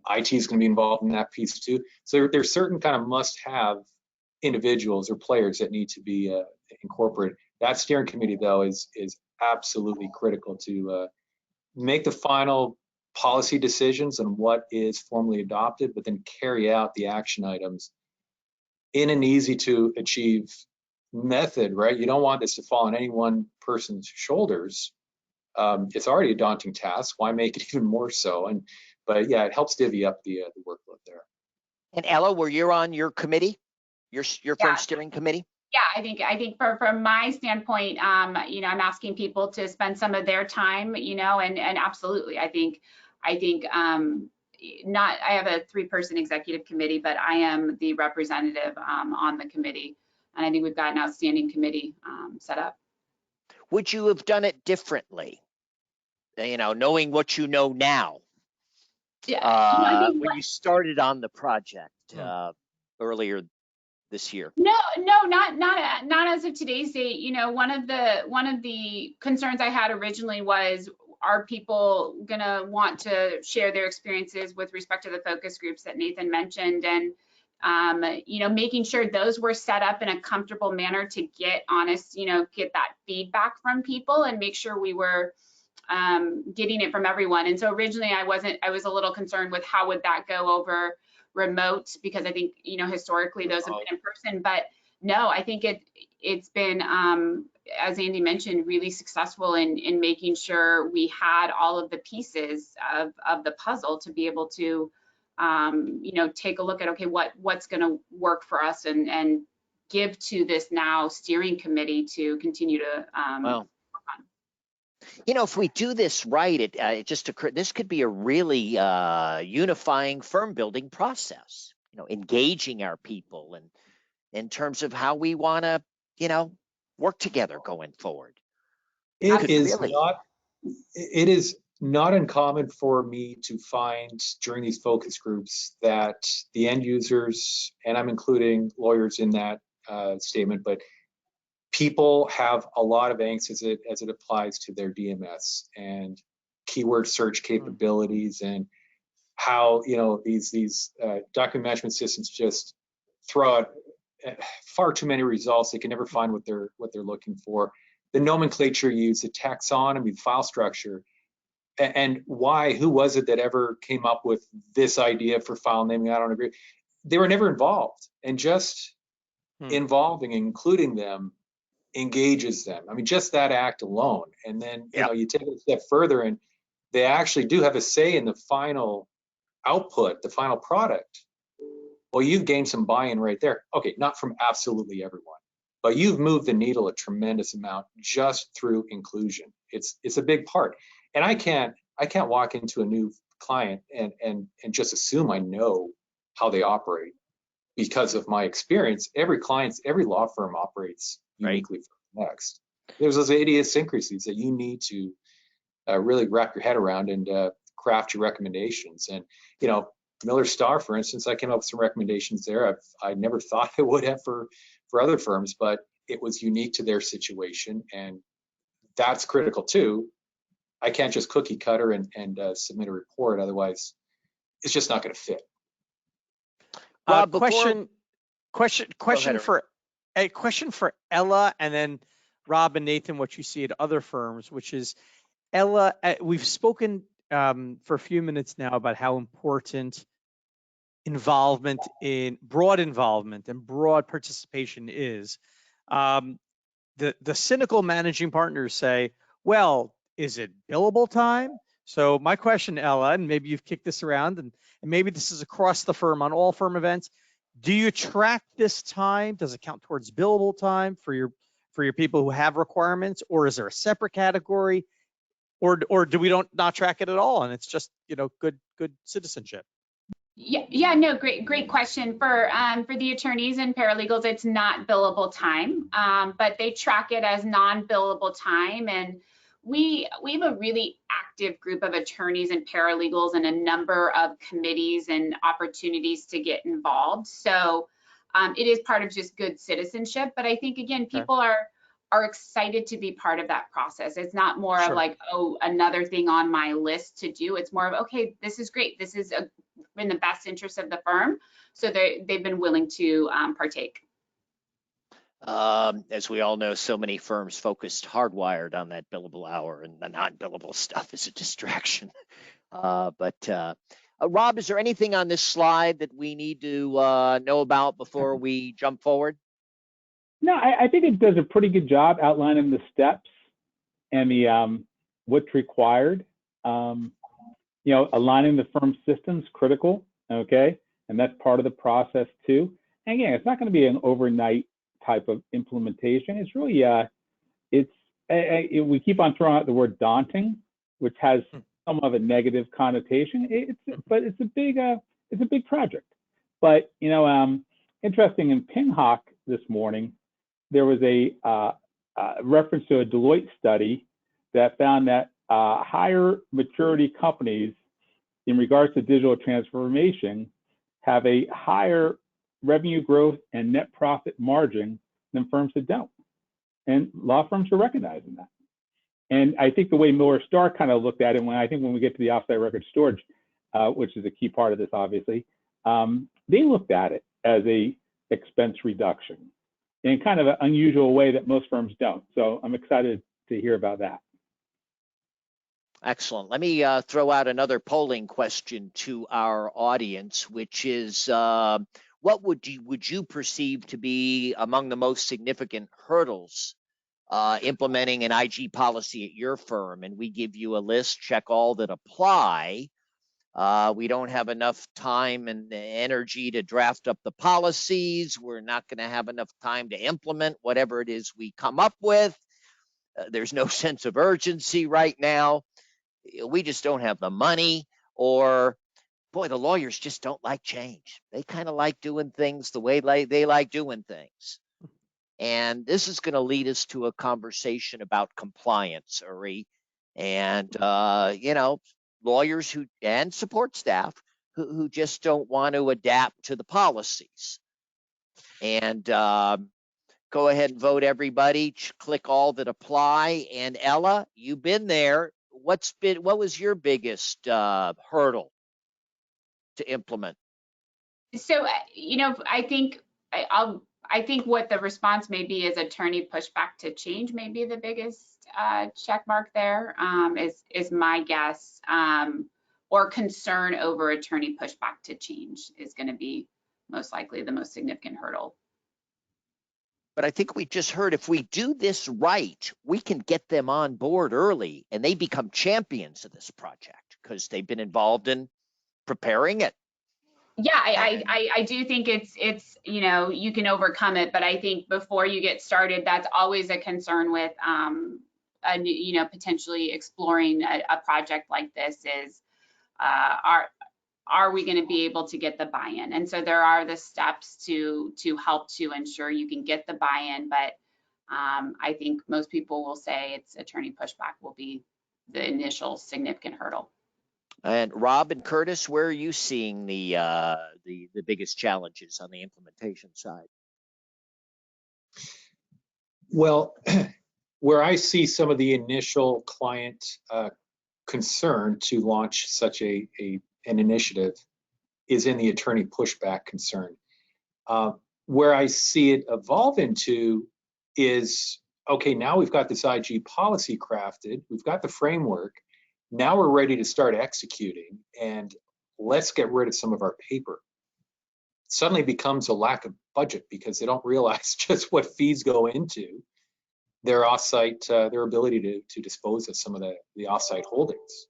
IT is going to be involved in that piece too. So there's certain kind of must-have individuals or players that need to be incorporated. That steering committee, though, is absolutely critical to make the final policy decisions on what is formally adopted, but then carry out the action items in an easy to achieve method, right? You don't want this to fall on any one person's shoulders. It's already a daunting task. Why make it even more so? But yeah, it helps divvy up the workload there. And Ella, were you on your committee, your firm steering committee? Yeah, I think from my standpoint, I'm asking people to spend some of their time, and absolutely, I think I have a 3-person executive committee, but I am the representative on the committee, and I think we've got an outstanding committee set up. Would you have done it differently? Knowing what you know now. Yeah, when you started on the project. earlier this year? No, not as of today's date. You know, one of the concerns I had originally was, are people gonna want to share their experiences with respect to the focus groups that Nathan mentioned, and you know, making sure those were set up in a comfortable manner to get honest, you know, get that feedback from people and make sure we were getting it from everyone. And so originally I was a little concerned with how would that go over remote, because I think, you know, historically those have been in person, but no, I think it's been, as Andy mentioned, really successful in making sure we had all of the pieces of the puzzle to be able to, you know, take a look at, okay, what's going to work for us, and give to this now steering committee to continue to Well, you know, if we do this right, it just occurred, this could be a really unifying firm building process, you know, engaging our people and in terms of how we want to, you know, work together going forward. It is not uncommon for me to find during these focus groups that the end users, and I'm including lawyers in that statement, but people have a lot of angst as it applies to their DMS and keyword search capabilities, and how, you know, these document management systems just throw out far too many results. They can never find what they're looking for. The nomenclature used, the taxonomy, file structure, and why? Who was it that ever came up with this idea for file naming? I don't agree. They were never involved, and just involving and including them engages them. I mean, just that act alone. And then, you know, you take it a step further, and they actually do have a say in the final output, the final product. Well, you've gained some buy-in right there. Okay, not from absolutely everyone, but you've moved the needle a tremendous amount just through inclusion. It's a big part. And I can't walk into a new client and just assume I know how they operate because of my experience. Every law firm operates uniquely from the next. There's those idiosyncrasies that you need to really wrap your head around and craft your recommendations. And, you know, Miller Starr, for instance, I came up with some recommendations there I never thought I would have for other firms, but it was unique to their situation, and that's critical too. I can't just cookie cutter and submit a report, otherwise it's just not going to fit. Rob, question for Ella, and then Rob and Nathan, what you see at other firms, which is, Ella, we've spoken for a few minutes now about how important broad involvement and broad participation is. The cynical managing partners say, well, is it billable time? So my question, Ella, and maybe you've kicked this around, and maybe this is across the firm on all firm events, do you track this time? Does it count towards billable time for your people who have requirements, or is there a separate category, or do we not track it at all, and it's just, you know, good citizenship? Yeah, no, great question. For the attorneys and paralegals, it's not billable time, but they track it as non-billable time. And we have a really active group of attorneys and paralegals and a number of committees and opportunities to get involved. So it is part of just good citizenship. But I think, again, people are excited to be part of that process. It's not more of like, oh, another thing on my list to do. It's more of, okay, this is great. This is in the best interest of the firm. So they've been willing to partake. As we all know, so many firms focused hardwired on that billable hour, and the non-billable stuff is a distraction. But Rob, is there anything on this slide that we need to know about before we jump forward? No, I think it does a pretty good job outlining the steps and the what's required. You know, aligning the firm systems critical, okay, and that's part of the process too. And again, it's not going to be an overnight type of implementation. It's really we keep on throwing out the word daunting, which has somewhat of a negative connotation. But it's a big project. But you know, interesting, in PingHawk this morning, there was a reference to a Deloitte study that found that higher maturity companies, in regards to digital transformation, have a higher revenue growth and net profit margin than firms that don't. And law firms are recognizing that. And I think the way Miller Starr kind of looked at it, when we get to the offsite record storage, which is a key part of this, obviously, they looked at it as a expense reduction in kind of an unusual way that most firms don't. So I'm excited to hear about that. Excellent. Let me throw out another polling question to our audience, which is what would you perceive to be among the most significant hurdles implementing an IG policy at your firm? And we give you a list, check all that apply. We don't have enough time and energy to draft up the policies. We're not going to have enough time to implement whatever it is we come up with. There's no sense of urgency right now. We just don't have the money, or boy, the lawyers just don't like change. They kind of like doing things the way they like doing things. And this is going to lead us to a conversation about compliance, Uri, and lawyers and support staff who just don't want to adapt to the policies. And go ahead and vote, everybody. Click all that apply. And Ella, you've been there. What was your biggest hurdle to implement? So, I think what the response may be is attorney pushback to change may be the biggest check mark there, is my guess, or concern over attorney pushback to change is going to be most likely the most significant hurdle. But I think we just heard if we do this right, we can get them on board early and they become champions of this project because they've been involved in preparing it. Yeah, I do think it's you can overcome it, but I think before you get started, that's always a concern with potentially exploring a project like this is are we going to be able to get the buy-in? And so there are the steps to help to ensure you can get the buy-in, but I think most people will say it's attorney pushback will be the initial significant hurdle. And Rob and Curtis, where are you seeing the biggest challenges on the implementation side? Well, where I see some of the initial client concern to launch such an initiative is in the attorney pushback concern. Where I see it evolve into is, okay, now we've got this IG policy crafted, we've got the framework, now we're ready to start executing, and let's get rid of some of our paper. It suddenly becomes a lack of budget because they don't realize just what fees go into their offsite, their ability to dispose of some of the offsite holdings.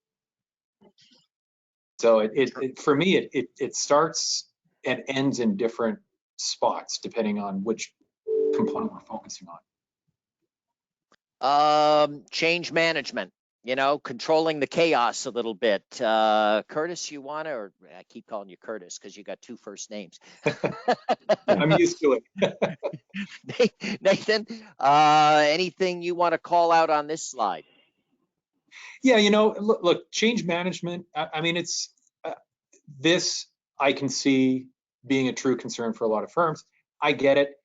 So for me, it starts and ends in different spots depending on which component we're focusing on. Change management, controlling the chaos a little bit. Curtis, you want to, or I keep calling you Curtis because you got two first names. I'm used to it. Nathan, anything you want to call out on this slide? Yeah, look, change management, I mean, it's this I can see being a true concern for a lot of firms. I get it.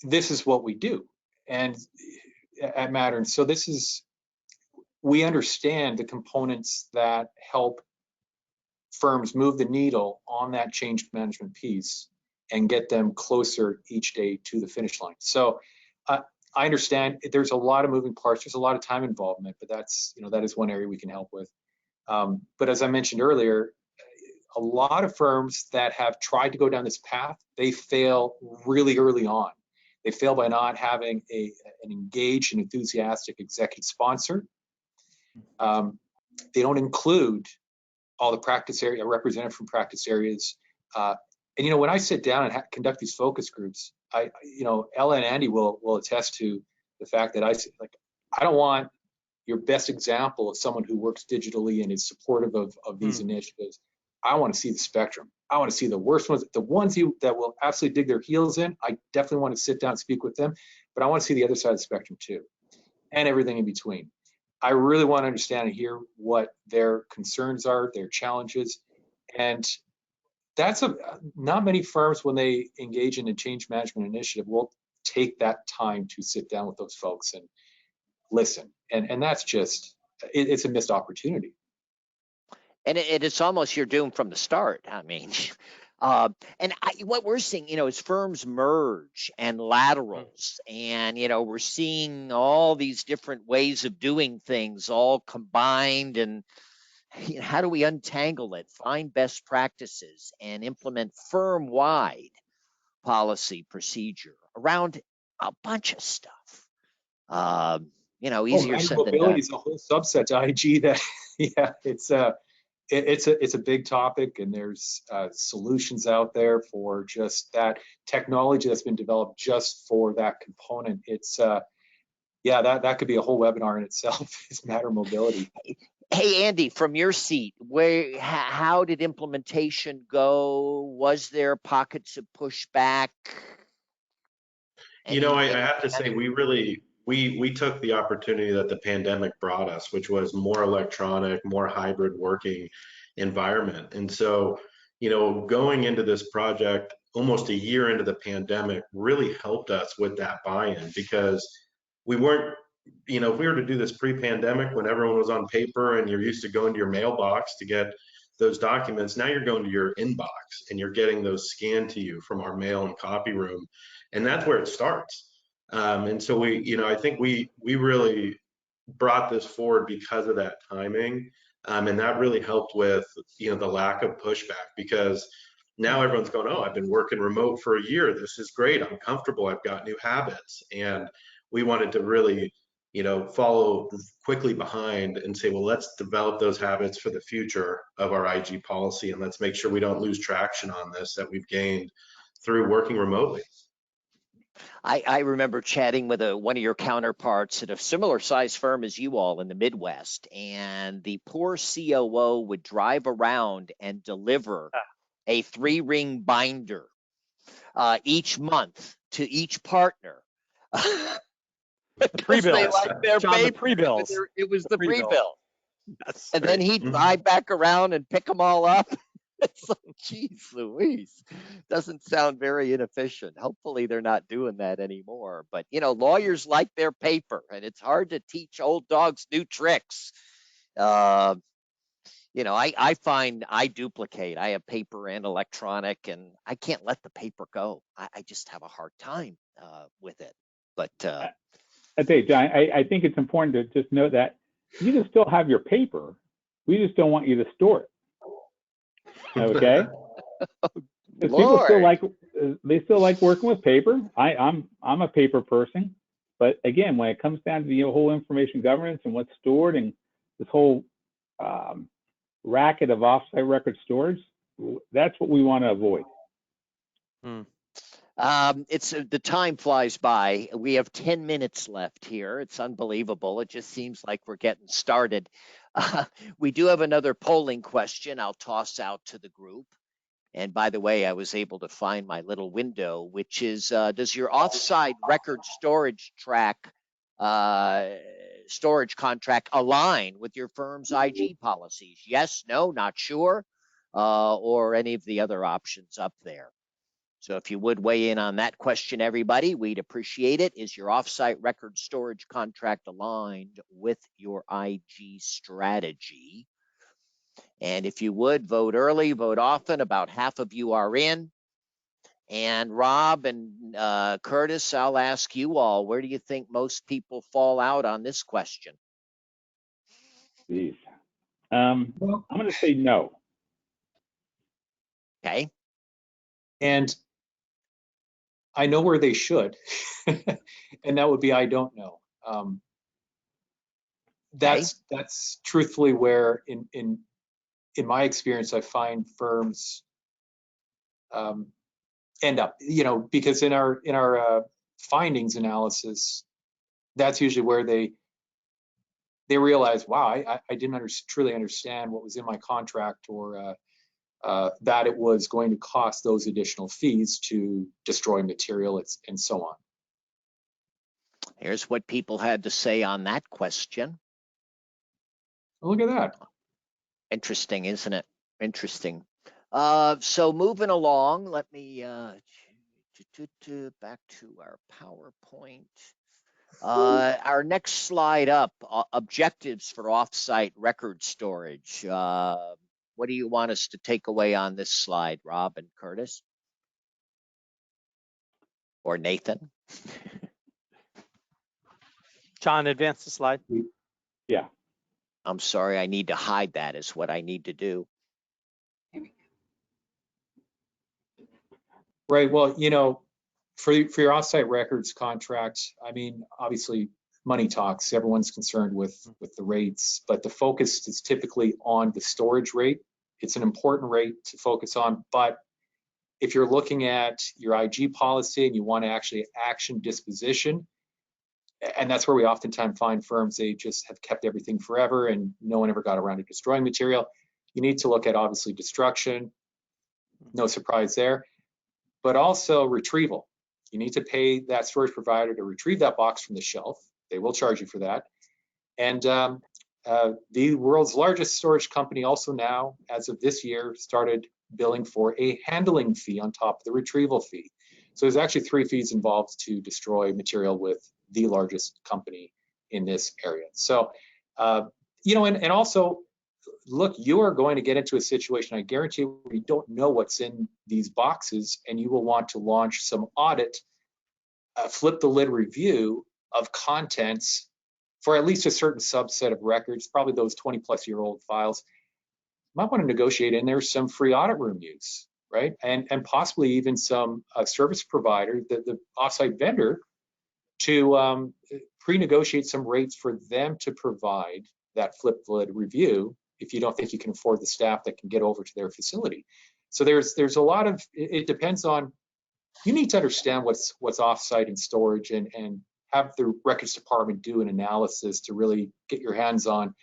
This is what we do and at Mattern. So we understand the components that help firms move the needle on that change management piece and get them closer each day to the finish line. So I understand there's a lot of moving parts. There's a lot of time involvement, but that is one area we can help with. But as I mentioned earlier, a lot of firms that have tried to go down this path, they fail really early on. They fail by not having an engaged and enthusiastic executive sponsor. They don't include all the practice area representative from practice areas. And when I sit down and conduct these focus groups, Ella and Andy will attest to the fact that I don't want your best example of someone who works digitally and is supportive of these initiatives. I want to see the spectrum. I want to see the worst ones, the ones that will absolutely dig their heels in. I definitely want to sit down and speak with them, but I want to see the other side of the spectrum too, and everything in between. I really want to understand and hear what their concerns are, their challenges, and not many firms, when they engage in a change management initiative, will take that time to sit down with those folks and listen. And that's just, it's a missed opportunity. And it's almost you're doomed from the start. I mean, what we're seeing, is firms merge and laterals, and we're seeing all these different ways of doing things all combined. And how do we untangle it, find best practices, and implement firm-wide policy procedure around a bunch of stuff? Easier said than Mobility done. is a whole subset to IG that, yeah, it's a big topic, and there's solutions out there for just that technology that's been developed just for that component. It's that could be a whole webinar in itself. Is Mattern mobility. Hey, Andy, from your seat, how did implementation go? Was there pockets of pushback? I have to say, we took the opportunity that the pandemic brought us, which was more electronic, more hybrid working environment. And so, going into this project almost a year into the pandemic really helped us with that buy-in, because we weren't, if we were to do this pre-pandemic when everyone was on paper and you're used to going to your mailbox to get those documents, now you're going to your inbox and you're getting those scanned to you from our mail and copy room. And that's where it starts. And so I think we really brought this forward because of that timing. And that really helped with, the lack of pushback, because now everyone's going, oh, I've been working remote for a year. This is great. I'm comfortable. I've got new habits. And we wanted to really, follow quickly behind and say, well, let's develop those habits for the future of our IG policy. And let's make sure we don't lose traction on this that we've gained through working remotely. I remember chatting with one of your counterparts at a similar size firm as you all in the Midwest, and the poor COO would drive around and deliver a 3-ring binder each month to each partner. The pre-bills. John, the pre-bills. It was the pre-bill. That's and then he'd drive back around and pick them all up. It's like, geez Louise, doesn't sound very inefficient. Hopefully they're not doing that anymore. But, lawyers like their paper, and it's hard to teach old dogs new tricks. I find I duplicate. I have paper and electronic, and I can't let the paper go. I just have a hard time with it. But I tell you, John, I think it's important to just note that you can still have your paper. We just don't want you to store it. Okay. People still like working with paper. I'm a paper person, but again, when it comes down to the whole information governance and what's stored and this whole racket of offsite record storage, that's what we want to avoid. It's the time flies by. We have 10 minutes left here. It's unbelievable. It just seems like we're getting started. We do have another polling question I'll toss out to the group. And by the way, I was able to find my little window, which is, does your offsite record storage storage contract align with your firm's IG policies? Yes, no, not sure, or any of the other options up there. So if you would weigh in on that question, everybody, we'd appreciate it. Is your offsite record storage contract aligned with your IG strategy? And if you would, vote early, vote often. About half of you are in. And Rob and Curtis, I'll ask you all, where do you think most people fall out on this question? Jeez. I'm going to say no. Okay. And I know where they should, and that would be I don't know. That's truthfully where, in my experience, I find firms end up. Because in our findings analysis, that's usually where they realize, wow, I didn't truly understand what was in my contract, or that it was going to cost those additional fees to destroy material and so on. Here's what people had to say on that question. Look at that. Interesting, isn't it? Interesting. So moving along, let me back to our PowerPoint. Our next slide up, objectives for offsite record storage. What do you want us to take away on this slide, Rob and Curtis? Or Nathan? John, advance the slide. Yeah. I'm sorry, I need to hide that is what I need to do. Right. Well, you know, for your offsite records contract, I mean, obviously money talks. Everyone's concerned with the rates, but the focus is typically on the storage rate. It's an important rate to focus on, but if you're looking at your IG policy and you want to actually action disposition, and that's where we oftentimes find firms, they just have kept everything forever and no one ever got around to destroying material. You need to look at obviously destruction, no surprise there, but also retrieval. You need to pay that storage provider to retrieve that box from the shelf. They will charge you for that. And the world's largest storage company also now, as of this year, started billing for a handling fee on top of the retrieval fee. So there's actually 3 fees involved to destroy material with the largest company in this area. So, you know, and also, look, you are going to get into a situation, I guarantee you, where you don't know what's in these boxes, and you will want to launch some audit, flip the lid review of contents for at least a certain subset of records, probably those 20-plus-year-old files. You might want to negotiate in there some free audit room use, right? And possibly even some service provider, the offsite vendor, to pre-negotiate some rates for them to provide that flip the lid review if you don't think you can afford the staff that can get over to their facility. So there's a lot of, it depends on, you need to understand what's offsite and storage, and have the records department do an analysis to really get your hands on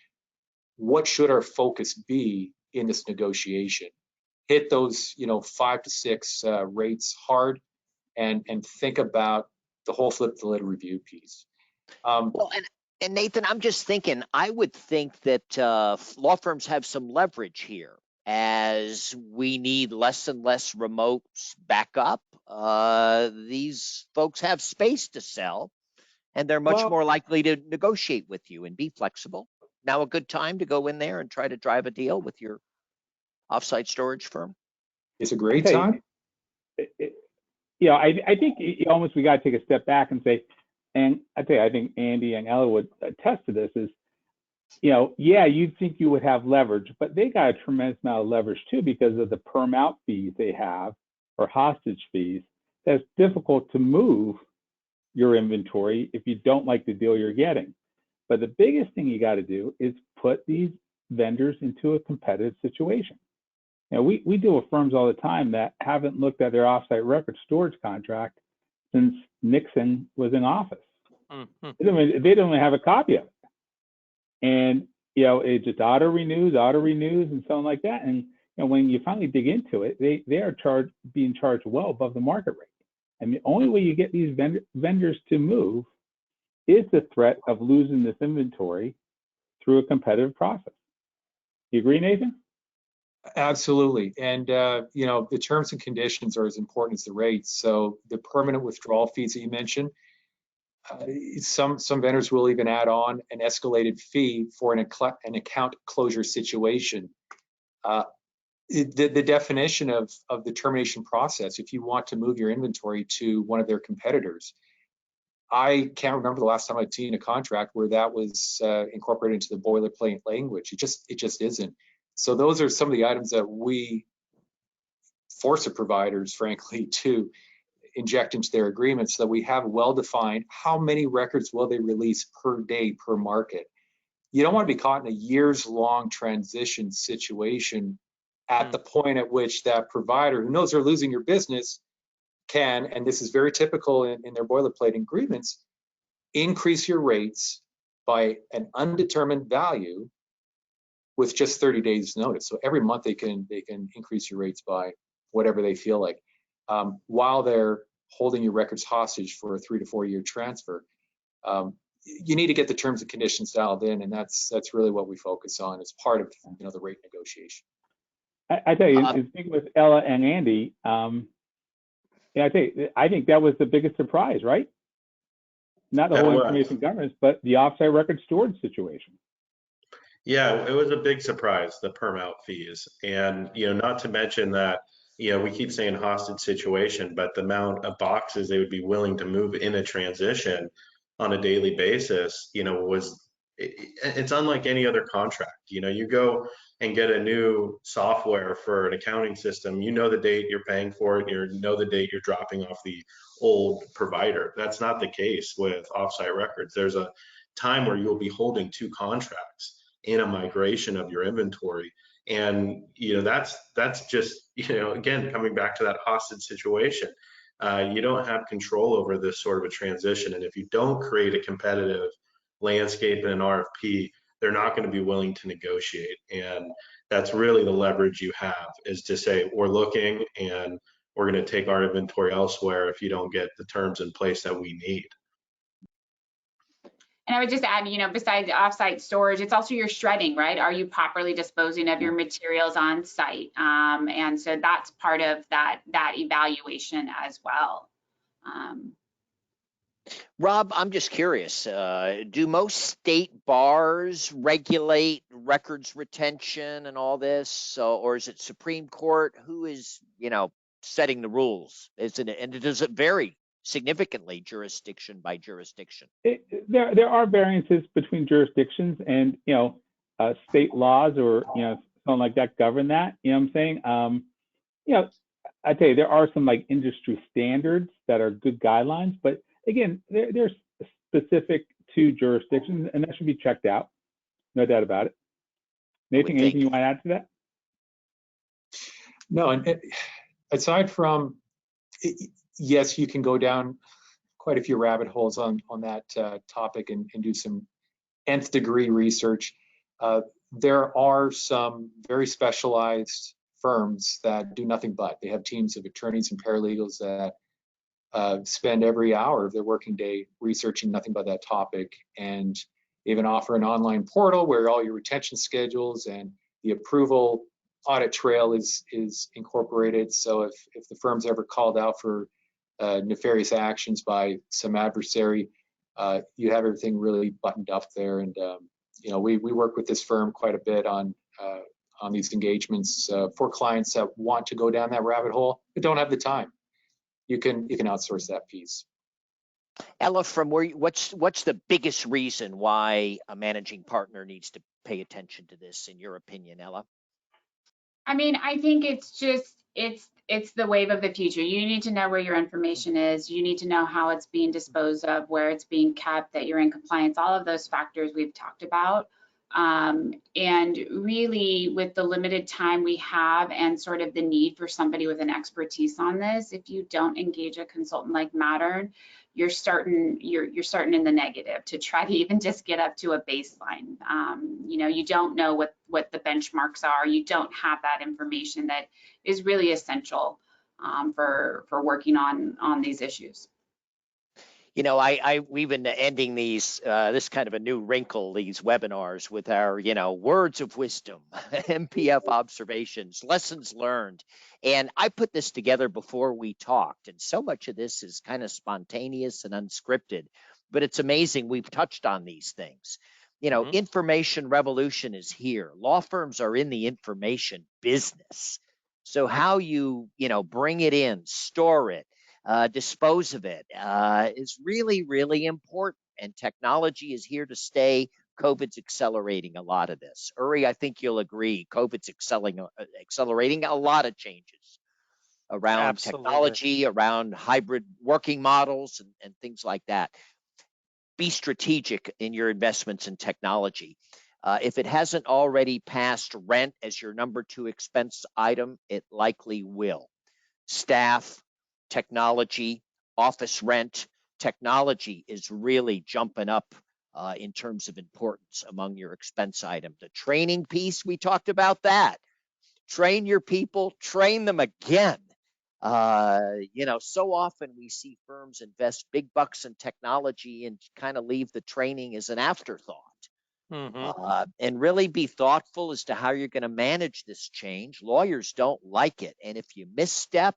what should our focus be in this negotiation. Hit those, you know, 5 to 6 rates hard, and think about the whole flip the lid review piece. Well, and Nathan, I'm just thinking, I would think that law firms have some leverage here as we need less and less remote backup. These folks have space to sell, and they're much more likely to negotiate with you and be flexible. Now a good time to go in there and try to drive a deal with your offsite storage firm? It's a great time. You know, I think we got to take a step back and say, and I tell you, I think Andy and Ella would attest to this, is, you know, yeah, you'd think you would have leverage, but they got a tremendous amount of leverage too because of the perm out fees they have, or hostage fees. That's difficult to move your inventory if you don't like the deal you're getting. But the biggest thing you got to do is put these vendors into a competitive situation. You know, we deal with firms all the time that haven't looked at their offsite record storage contract since Nixon was in office. They don't even have a copy of it. And, you know, it just auto renews, and so on like that. And, you know, when you finally dig into it, they are being charged well above the market rate. And the only way you get these vendors to move is the threat of losing this inventory through a competitive process. You agree, Nathan? Absolutely. And, you know, the terms and conditions are as important as the rates. So the permanent withdrawal fees that you mentioned, some vendors will even add on an escalated fee for an account closure situation. The definition of the termination process, if you want to move your inventory to one of their competitors, I can't remember the last time I'd seen a contract where that was incorporated into the boilerplate language. It just isn't. So those are some of the items that we force the providers, frankly, to inject into their agreements, so that we have well-defined how many records will they release per day per market. You don't want to be caught in a years-long transition situation at the point at which that provider, who knows they're losing your business, can, and this is very typical in their boilerplate agreements, increase your rates by an undetermined value with just 30 days notice. So every month they can increase your rates by whatever they feel like, while they're holding your records hostage for a 3 to 4 year transfer. You need to get the terms and conditions dialed in, and that's really what we focus on as part of, you know, the rate negotiation. I tell you, the thing with Ella and Andy, I think that was the biggest surprise, right? Not the whole information governance, but the offsite record storage situation. Yeah, it was a big surprise, the perm out fees. And, not to mention that, we keep saying hostage situation, but the amount of boxes they would be willing to move in a transition on a daily basis, it's unlike any other contract. You go and get a new software for an accounting system, the date you're paying for it, the date you're dropping off the old provider. That's not the case with offsite records. There's a time where you'll be holding two contracts in a migration of your inventory. And, that's just, again, coming back to that hostage situation. You don't have control over this sort of a transition. And if you don't create a competitive landscape in an RFP, they're not going to be willing to negotiate. And that's really the leverage you have, is to say, we're looking and we're going to take our inventory elsewhere if you don't get the terms in place that we need. And I would just add, besides offsite storage, it's also your shredding, right? Are you properly disposing of your materials on site? And so that's part of that evaluation as well. Rob, I'm just curious, do most state bars regulate records retention and all this? Or is it Supreme Court? Who is, setting the rules? And does it vary significantly jurisdiction by jurisdiction? There are variances between jurisdictions, and state laws or something like that govern that. You know what I'm saying? I tell you, there are some like industry standards that are good guidelines, but again, they're specific to jurisdictions, and that should be checked out. No doubt about it. Nathan, anything you want to add to that? No, and aside from, yes, you can go down quite a few rabbit holes on that topic and do some nth degree research. There are some very specialized firms that do nothing but. They have teams of attorneys and paralegals that spend every hour of their working day researching nothing but that topic, and even offer an online portal where all your retention schedules and the approval audit trail is incorporated. So if the firm's ever called out for nefarious actions by some adversary, you have everything really buttoned up there. And we work with this firm quite a bit on these engagements for clients that want to go down that rabbit hole but don't have the time. You can outsource that piece. Ella, from what's the biggest reason why a managing partner needs to pay attention to this, in your opinion, Ella? I mean, I think it's just it's the wave of the future. You need to know where your information is. You need to know how it's being disposed of, where it's being kept, that you're in compliance, all of those factors we've talked about. And really, with the limited time we have and sort of the need for somebody with an expertise on this, if you don't engage a consultant like Mattern, you're starting in the negative to try to even just get up to a baseline. You don't know what the benchmarks are. You don't have that information that is really essential for working on these issues. We've been ending these, this kind of a new wrinkle, these webinars with our, words of wisdom, MPF observations, lessons learned. And I put this together before we talked. And so much of this is kind of spontaneous and unscripted, but it's amazing we've touched on these things. Information revolution is here. Law firms are in the information business. So how you bring it in, store it, dispose of it is really, really important. And technology is here to stay. COVID's accelerating a lot of this. Uri, I think you'll agree, COVID's accelerating a lot of changes around Absolutely. technology, around hybrid working models and things like that. Be strategic in your investments in technology. If it hasn't already passed rent as your number 2 expense item, it likely will. Staff, technology, office rent, technology is really jumping up in terms of importance among your expense items. The training piece, we talked about that. Train your people, train them again. So often we see firms invest big bucks in technology and kind of leave the training as an afterthought. And really be thoughtful as to how you're going to manage this change. Lawyers don't like it. And if you misstep,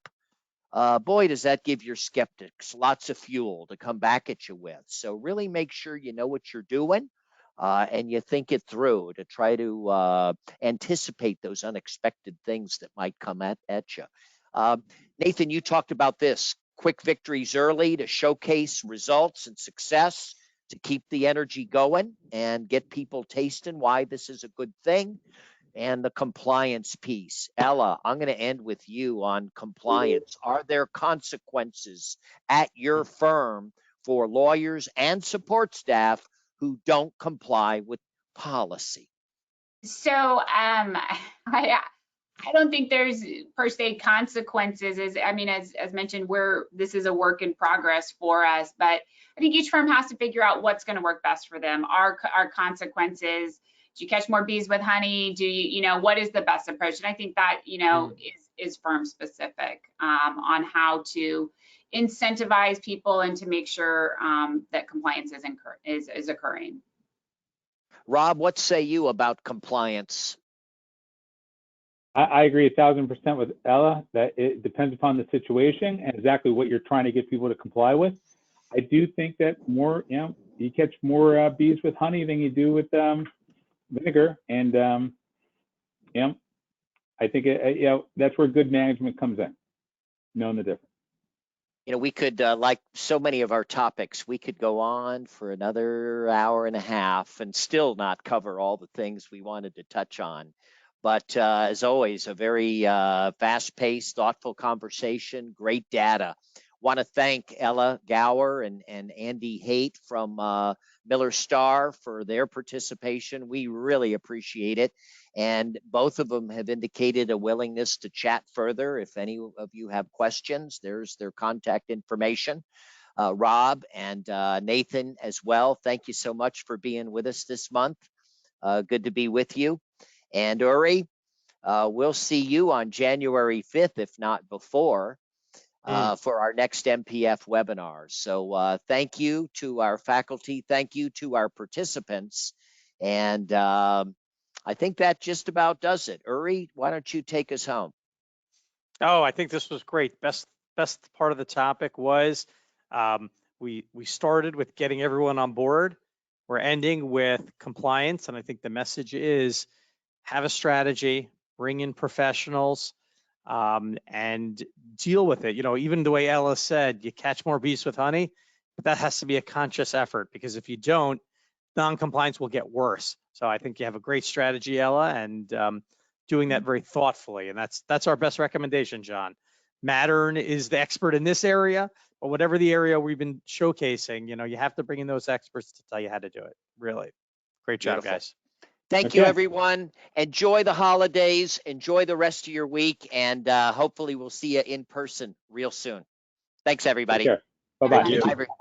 boy, does that give your skeptics lots of fuel to come back at you with. So really make sure you know what you're doing and you think it through to try to anticipate those unexpected things that might come at you. Nathan, you talked about this, quick victories early to showcase results and success, to keep the energy going and get people tasting why this is a good thing. And the compliance piece. Ella, I'm going to end with you on compliance. Are there consequences at your firm for lawyers and support staff who don't comply with policy? So I don't think there's per se consequences. As mentioned, this is a work in progress for us, but I think each firm has to figure out what's going to work best for them. Our consequences. Do you catch more bees with honey? Do you, what is the best approach? And I think that, is firm specific on how to incentivize people and to make sure that compliance is occurring. Rob, what say you about compliance? I agree 1,000% with Ella that it depends upon the situation and exactly what you're trying to get people to comply with. I do think that you catch more bees with honey than you do with vinegar, and I think that's where good management comes in, knowing the difference. We could, like so many of our topics, we could go on for another hour and a half and still not cover all the things we wanted to touch on. But as always, a very fast-paced, thoughtful conversation, great data. Want to thank Ella Gower and Andy Hoedt from Miller Starr for their participation. We really appreciate it. And both of them have indicated a willingness to chat further. If any of you have questions, there's their contact information. Rob and Nathan as well, thank you so much for being with us this month. Good to be with you. And Uri, we'll see you on January 5th, if not before, for our next MPF webinar. So thank you to our faculty. Thank you to our participants. And I think that just about does it. Uri, why don't you take us home? Oh, I think this was great. Best part of the topic was we started with getting everyone on board. We're ending with compliance. And I think the message is have a strategy, bring in professionals, and deal with it. Even the way Ella said, you catch more bees with honey, but that has to be a conscious effort, because if you don't, non-compliance will get worse. So I think you have a great strategy, Ella, and doing that very thoughtfully. And that's our best recommendation, John. Mattern is the expert in this area, but whatever the area we've been showcasing, you have to bring in those experts to tell you how to do it. Really. Great job, Beautiful. guys. Thank you, everyone. Enjoy the holidays. Enjoy the rest of your week. And hopefully we'll see you in person real soon. Thanks, everybody. Bye-bye. Bye, everyone.